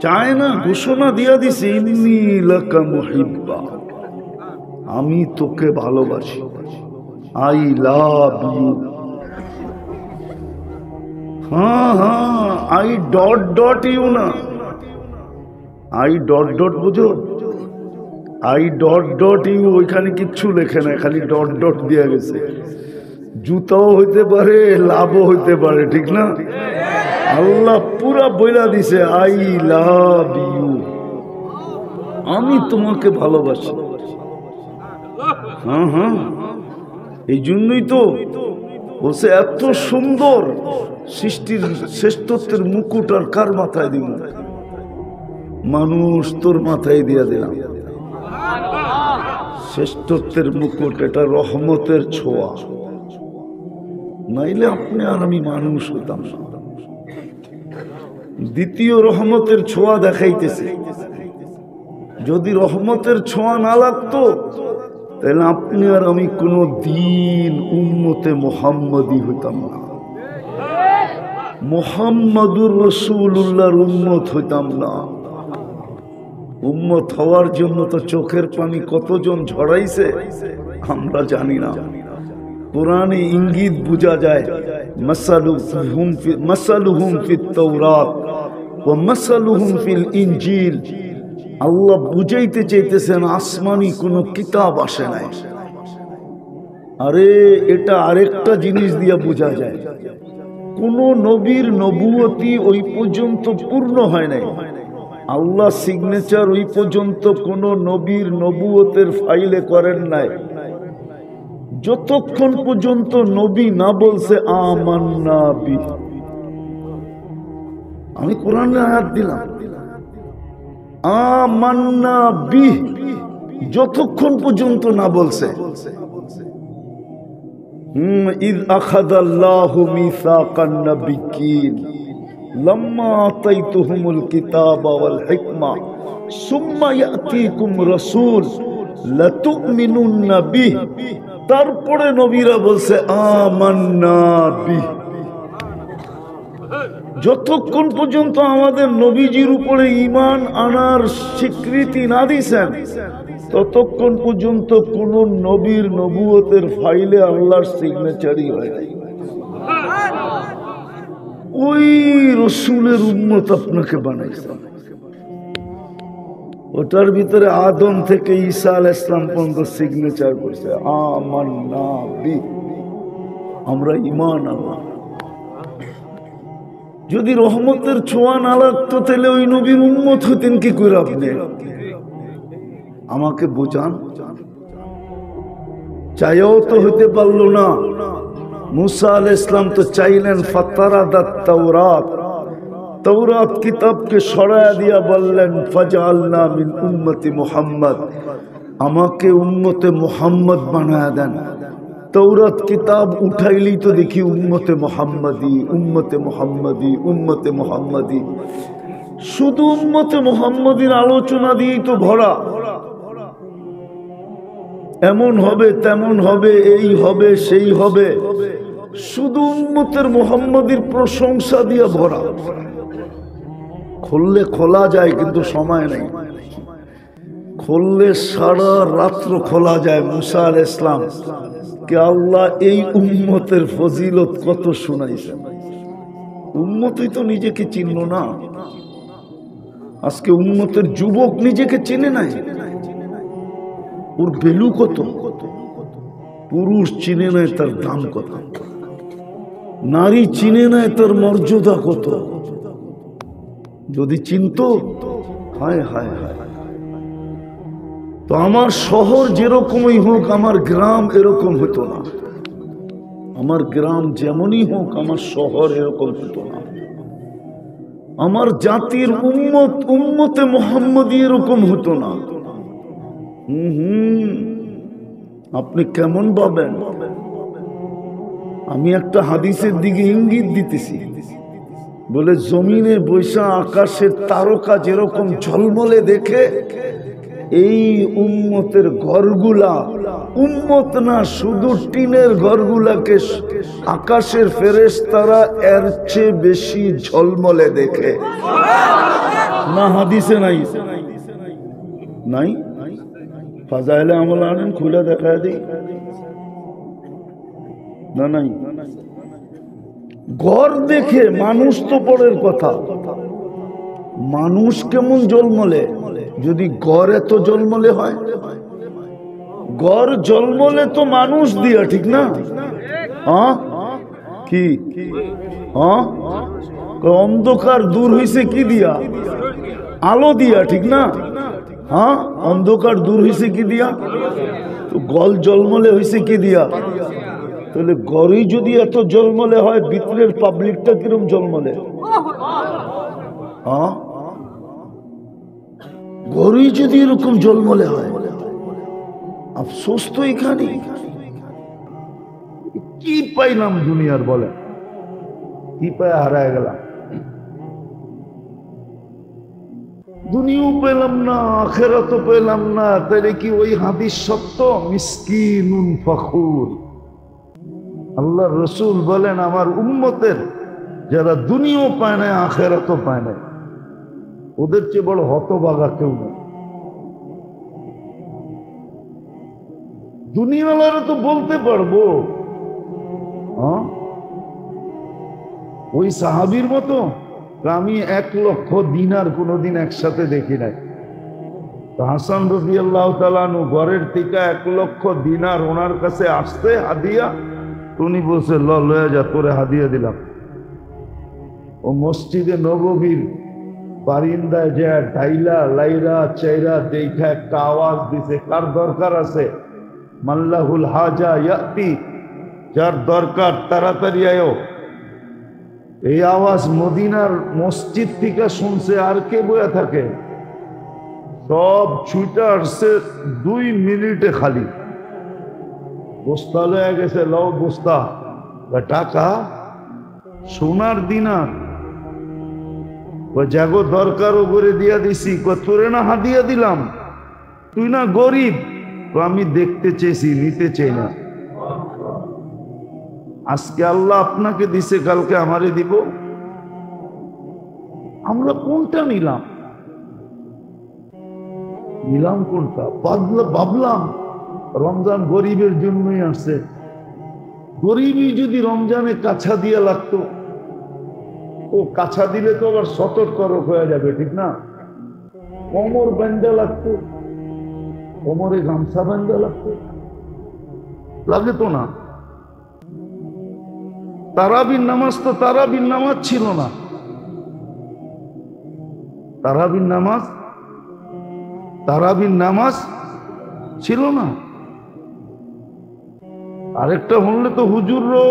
চায় না? ঘোষণা দিয়া দিছে, ইন্নী লাকা মুহিব্বা, আমি তোকে ভালোবাসি, আই লাভ ইউ। হ্যাঁ হ্যাঁ, আই ডট ডট ইউ না, আই ডট ডট, বুঝো? আই ডট ডট ইউ, ওইখানে কিচ্ছু লেখে না, খালি ডট ডট দিয়া গেছে। জুতাও হইতে পারে, লাভও হইতে পারে, ঠিক না? আল্লাহ পুরা বইলা দিছে, আই লাভ ইউ, আমি তোমাকে ভালোবাসি। হ্যাঁ হ্যাঁ, এই জন্যই তো বলছে এত সুন্দর সৃষ্টির শ্রেষ্ঠত্বের মুকুট আর কার মাথায় দিব? মানুষ তোর মাথায় দিয়া দিলাম শ্রেষ্ঠত্বের মুকুট। এটা রহমতের ছোঁয়া, নাইলে আপনি আর আমি মানুষ হইতাম না। দ্বিতীয় রহমতের ছোঁয়া দেখাইতেছে। যদি রহমতের ছোঁয়া না লাগতো তাহলে আপনি আর আমি কোনো দিন উম্মতে মুহাম্মদী হইতাম না, মুহাম্মাদুর রাসূলুল্লাহর উম্মত হইতাম না। উম্মত হওয়ার জন্য তো চোখের পানি কতজন ঝরাইছে আমরা জানি না। কোরআনে ইঙ্গিত বোঝা যায়, মাসালুহুম ফিত তাওরাত ওয়া মাসালুহুম ফিল ইনজিল। আল্লাহ বুঝাইতে চাইতেছেন আসমানি কোনো কিতাব আসে নাই। আরে এটা আরেকটা জিনিস দিয়া বোঝা যায়, কোন নবীর নবুয়তি ওই পর্যন্ত পূর্ণ হয় নাই। আল্লাহ সিগনেচার ওই পর্যন্ত কোন নবীর নবুয়তের ফাইলে করেন নাই, যতক্ষণ পর্যন্ত নবী না বলছে আমান্না বিহি। আমি কোরআনে আয়াত দিলাম আমান্না বিহি, যতক্ষণ পর্যন্ত না বলছে। ইয আখাযাল্লাহু মিসাকান নাবিয়্যিন লাম্মা আতাইতুহুমুল কিতাবা ওয়াল হিকমা সুম্মা ইয়াতীকুম রাসূল লাতুমিনুন্না বিহি। তারপরে নবীরা বলছে আমান্না বিহি। যতক্ষণ পর্যন্ত আমাদের নবীজির উপরে ঈমান আনার স্বীকৃতি না দিয়েছেন, ততক্ষণ পর্যন্ত কোন নবীর নবুয়তের ফাইলে আল্লাহর সিগনেচারই হয় নাই। ওই রসুলের উম্মত আপনাকে বানাইছে, ওটার ভিতরে আদম থেকে ঈসা আলাইহিস সালাম পর্যন্ত সিগনেচার করছে আমান্না বিহি, আমরা ঈমান আনলাম। যদি রহমতের ছোঁয়া না লাগতো তাহলে ওই নবীর উম্মত হতেন কি করে আপনি? আমাকে বোঝান। চাইও তো হতে পারলো না। মুসা আলাইহিস সালাম তো চাইলেন ফাতারাদাত তাওরাত, তাওরাত কিতাবকে সরায়া দিয়া বললেন ফাজআলনা মিন উম্মতি মুহাম্মদ, আমাকে উম্মতে মুহাম্মদ বানায়া দেন। तौरात किताब उठाइली तो देखी उम्मते मुहम्मदी उम्मते मुहम्मदी उम्मते मुहम्मदी शुद्ध उम्मते मुहम्मदीर आलोचना दिए तो भरा एमन होबे तेमन होबे एई होबे सेई होबे शुद्ध उम्मतेर मुहम्मदीर प्रशंसा दिया भरा खुलले खोला जाए किन्तु समय नहीं खुलले सारा रात्र खोला जाए मूसा आलैहिस सलाम कि अल्लाह এই উম্মতের ফজিলত কত শুনাইছেন উম্মতই তো নিজেকে চিনলো না আজকে উম্মতের যুবক নিজেকে চিনে নাই ওর ভ্যালু কত পুরুষ চিনে নাই তার দাম কত নারী চিনে নাই তার মর্যাদা কত যদি চিনতো হায় হায় হায় तो आमार शहर जेरकम ही होक आमार ग्राम एरकम हतो ना आमार ग्राम जेमन ही होक आमार शहर एरकम हतो ना आमार जातिर उम्मत उम्मते मुहम्मदी एरकम हतो ना आपनि केमन भाबेन आमी एकटा हादिसेर दिके इंगित दितेछि बोले जमीने बैसा आकाशेर तारका जेरकम झलमले देखे এই উম্মতের ঘরগুলা উম্মত না শুধু টিনের ঘরগুলাকে আকাশের ফেরেশতারা এর চেয়ে বেশি ঝলমলে দেখে না হাদিসে নাই নাই ফাজাইলে আমল আনেন খুলে দেখায় দিই না নাই ঘর দেখে মানুষ তো পরের কথা মানুষ কেমন জলমলে যদি গড় এত জলমলে হয় গড় জলমলে তো মানুষ দিয়া ঠিক না হ্যাঁ কি হ্যাঁ অন্ধকার দূর হইছে কি দিয়া আলো দিয়া ঠিক না হ্যাঁ অন্ধকার দূর হইছে কি দিয়া তো গল জলমলে হইছে কি দিয়া তাহলে গড়ই যদি এত জলমলে হয় ভিতরের পাবলিকটা কিরকম জলমলে হ্যাঁ গড়ই যদি এরকম জলমলে হয় আফসোস তো এখানে কি পাইলাম দুনিয়ার বলে কি পায় হারায় গেলাম দুনিয়াও পেলাম না আখিরাতও পেলাম না তাহলে কি ওই হাদিস সত্য মিসকিনুন ফখুর আল্লাহর রাসূল বলেন আমার উম্মতের যারা দুনিয়াও পায় না আখিরাতও পায় না ওদের চেয়ে বড় হতভাগা কেউ নেই দুনিয়াওয়ালারা তো বলতে পারবো ওই সাহাবীর মতো আমি 1 লক্ষ দিনার কোনোদিন একসাথে দেখি নাই তো হাসান রাদিয়াল্লাহু তাআলা আনহু ঘরের থেকে 1 লক্ষ দিনার ওনার কাছে আসতে হাদিয়া উনি বলছে লয়া যা তোরে হাদিয়া দিলাম ও মসজিদে নববীর বারিন্দায় যা ঢাইলা লাইরা চাইরা দেখা একটা আওয়াজ দিছে, কার দরকার আছে? মাল্লাহুল হাজা ইয়াতি, যার দরকার তাড়াতাড়ি আয়ো। এই আওয়াজ মদিনার মসজিদ থেকে শুনছে, আর কে বয়া থাকে? সব ছুটে আসছে 2 মিনিটে খালি। বস্তা লয়ে গেছে, লও বস্তা, টাকা সোনার দিনার, জাগো দরকারও করে দিয়া দিছি। তোরে না হাদিয়া দিলাম, তুই না গরিব? আমি দেখতে চেয়েছি, নিতে চাই না। আজকে আল্লাহ আপনাকে দিছে, কালকে আমারে দিব। আমরা কোনটা নিলাম? নিলাম কোনটা? ভাবলাম রমজান গরিবের জন্যই আসছে। গরিবই যদি রমজানে কাছা দিয়ে লাগতো, ও কাছা দিলে তো আবার সতর্ক হয়ে যাবে, ঠিক না? কোমর বান্ধা লাগতো, কোমরে গামছা বান্ধা লাগতো, লাগে তো না। তারাবির নামাজ তো তারাবির নামাজ ছিল না। তারাবির নামাজ ছিল না। আরেকটা হলে তো হুজুরও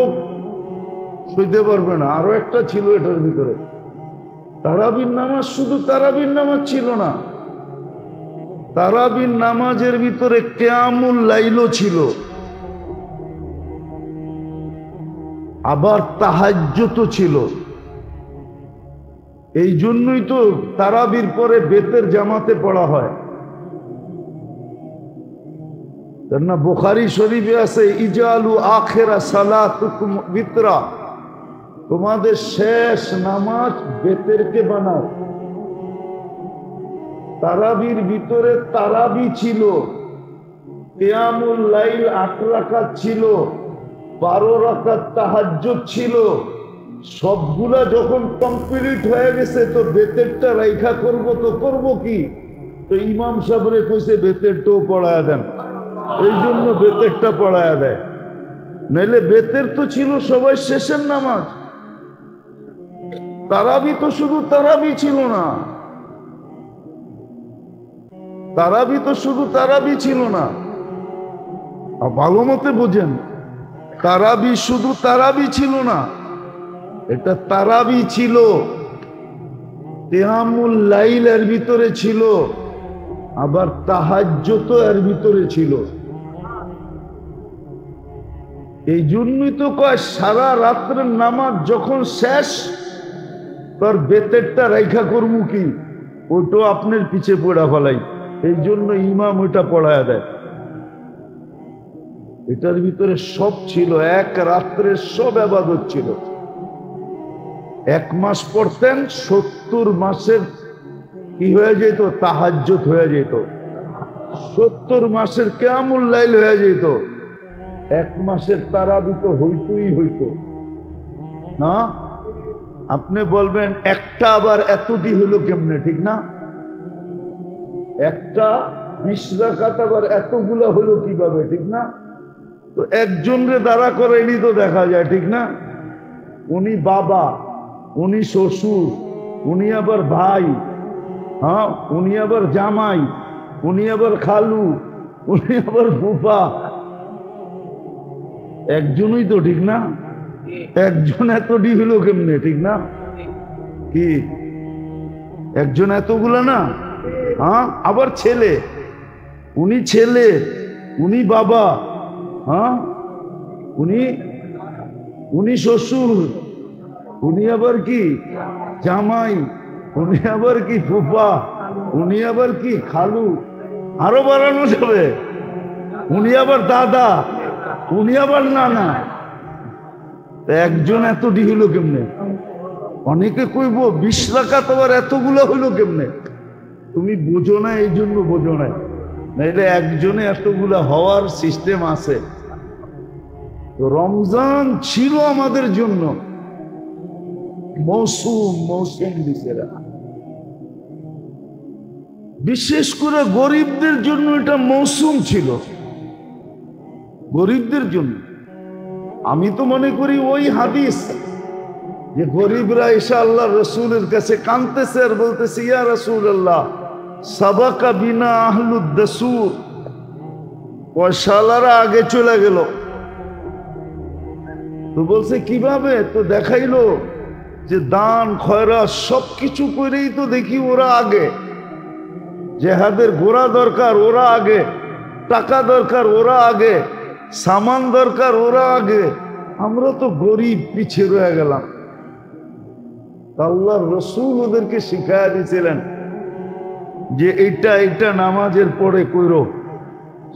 সইতে পারবে না, আরো একটা ছিল এটার ভিতরে। তারাবির নামাজ শুধু তারাবির নামাজ ছিল না, তারাবির নামাজের ভিতরে কিয়ামুল লাইলও ছিল, আবার তাহাজ্জুদও ছিল। এই জন্যই তো তারাবির পরে বেতের জামাতে পড়া হয় না। বুখারী শরীফে আছে, ইজালু আখিরা সালাতুকুম বিতরা, তোমাদের শেষ নামাজ বেতেরকে বানাও। তারাবির ভিতরে তারাবি ছিল, কিয়ামুল লাইল 8 রাকাত ছিল, 12 রাকাত তাহাজ্জুদ ছিল। সবগুলা যখন কমপ্লিট হয়ে গেছে, তো বেতেরটা রাইখা করবো তো করবো কি? তো ইমাম সাহেবরে কইছে বেতেরটাও পড়ায়া দেন, এই জন্য বেতেরটা পড়ায়া দেয়। নাইলে বেতের তো ছিল সবাই শেষের নামাজ। তারাবি তো শুধু তারাবি ছিল না, তারাবি তো শুধু তারাবি ছিল না। ভালো মতে বোঝেন, তারাবি শুধু তারাবি ছিল না, এটা তারাবি ছিল, কিয়ামুল লাইল এর ভিতরে ছিল, আবার তাহাজ্জুদ এর ভিতরে ছিল। এই জন্যই তো কয় সারা রাত্রের নামাজ যখন শেষ, তোর বেতেরটা রাইখা করবো কি? ওইটা আপনার পিছে পড়া ফেলাই। এই জন্য ইমাম ওইটা পড়ায় দেয়। এটার ভিতরে সব ছিল, এক রাত্রের সব ইবাদত ছিল। 1 মাস পড়তেন, 70 মাসের কি হয়ে যেত? তাহাজ্জুদ হয়ে যেত। 70 মাসের কিয়ামুল লাইল হয়ে যেত। 1 মাসের তারাবি তো হইতই হইতো না। আপনি বলবেন একটা আবার এতটি হলো কেমনে, ঠিক না? একটা 20 রাকাত আবার এতগুলা হলো কিভাবে, ঠিক না? তো একজনরে দাঁড়া করাইনি তো দেখা যায়, ঠিক না? উনি বাবা, উনি শ্বশুর, উনি আবার ভাই, হ্যাঁ, উনি আবার জামাই, উনি আবার খালু, উনি আবার ফুফা। একজনই তো, ঠিক না? একজন এতটি হলো কেমনে, ঠিক না? কি একজন এতগুলা না? হ্যাঁ, আবার ছেলে, উনি ছেলে, উনি বাবা, হ্যাঁ, উনি শ্বশুর, উনি আবার কি জামাই, উনি আবার কি ফুফা, উনি আবার কি খালু, আরো বাড়ানো যাবে, উনি আবার দাদা, উনি আবার নানা। একজন এতটি হইল কেমনে? অনেকে কইব 20 রাকাত আবার এতগুলো হইলো কেমনে? তুমি বোঝো না, এই জন্য বোঝো না, নাইলে একজনে এতগুলা হওয়ার সিস্টেম আছে। রমজান ছিল আমাদের জন্য মৌসুম দিছে, বিশেষ করে গরিবদের জন্য এটা মৌসুম ছিল, গরিবদের জন্য। আমি তো মনে করি ওই হাদিস যে গরিবরা এসে আল্লাহ রসুলের কাছে কাঁদতেছে আর বলতেছে, ইয়া রাসূলুল্লাহ সাবাকা বিনা আহলুদ দাসুর, পয়সালারা আগে চলে গেল। তো বলছে কিভাবে? তো দেখাইলো যে দান খয়রাত সবকিছু করেই তো দেখি ওরা আগে, জেহাদের ঘোড়া দরকার ওরা আগে, টাকা দরকার ওরা আগে, সামান দরকার ওরা আগে, আমরা তো গরিব পিছিয়ে রয়ে গেলাম। আল্লাহর রাসূল ওদেরকে শিখায়া দিয়েছিলেন যে এটা নামাজের পরে কইরো,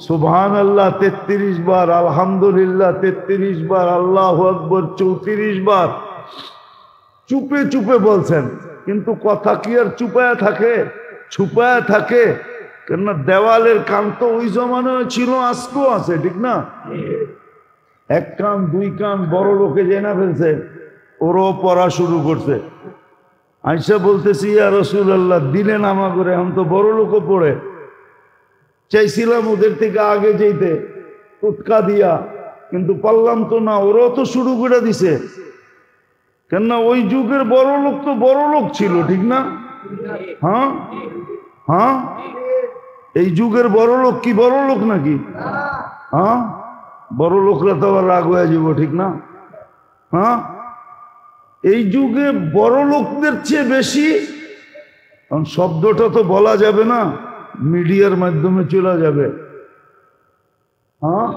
সুবহানাল্লাহ 33 বার, আলহামদুলিল্লাহ 33 বার, আল্লাহু আকবার 34 বার। চুপে চুপে বলছেন, কিন্তু কথা কি আর চুপায়া থাকে? ছুপায়া থাকে? কেননা দেওয়ালের কান তো ওই জমানায় ছিল, আজকেও আছে, ঠিক না? এক কান দুই কান বড় লোকে জেনা ফেলছে, ওরাও পড়া শুরু করছে। আইসা বলতেছি, ইয়া রাসূলুল্লাহ দিলেন আমা করে, এখন তো বড় লোকও পড়ে। চাইছিলাম ওদের থেকে আগে যেতে টুটকা দিয়া, কিন্তু পারলাম তো না, ওরাও তো শুরু করে দিছে। কেননা ওই যুগের বড় লোক তো বড় লোক ছিল, ঠিক না? হ্যাঁ হ্যাঁ, এই যুগের বড় লোক কি বড় লোক নাকি? হ্যাঁ, বড় লোকরা তো আবার রাগ হয়ে যাব, ঠিক না? হ্যাঁ, এই যুগে বড় লোকদের চেয়ে বেশি, কারণ শব্দটা তো বলা যাবে না, মিডিয়ার মাধ্যমে চলে যাবে। হ্যাঁ,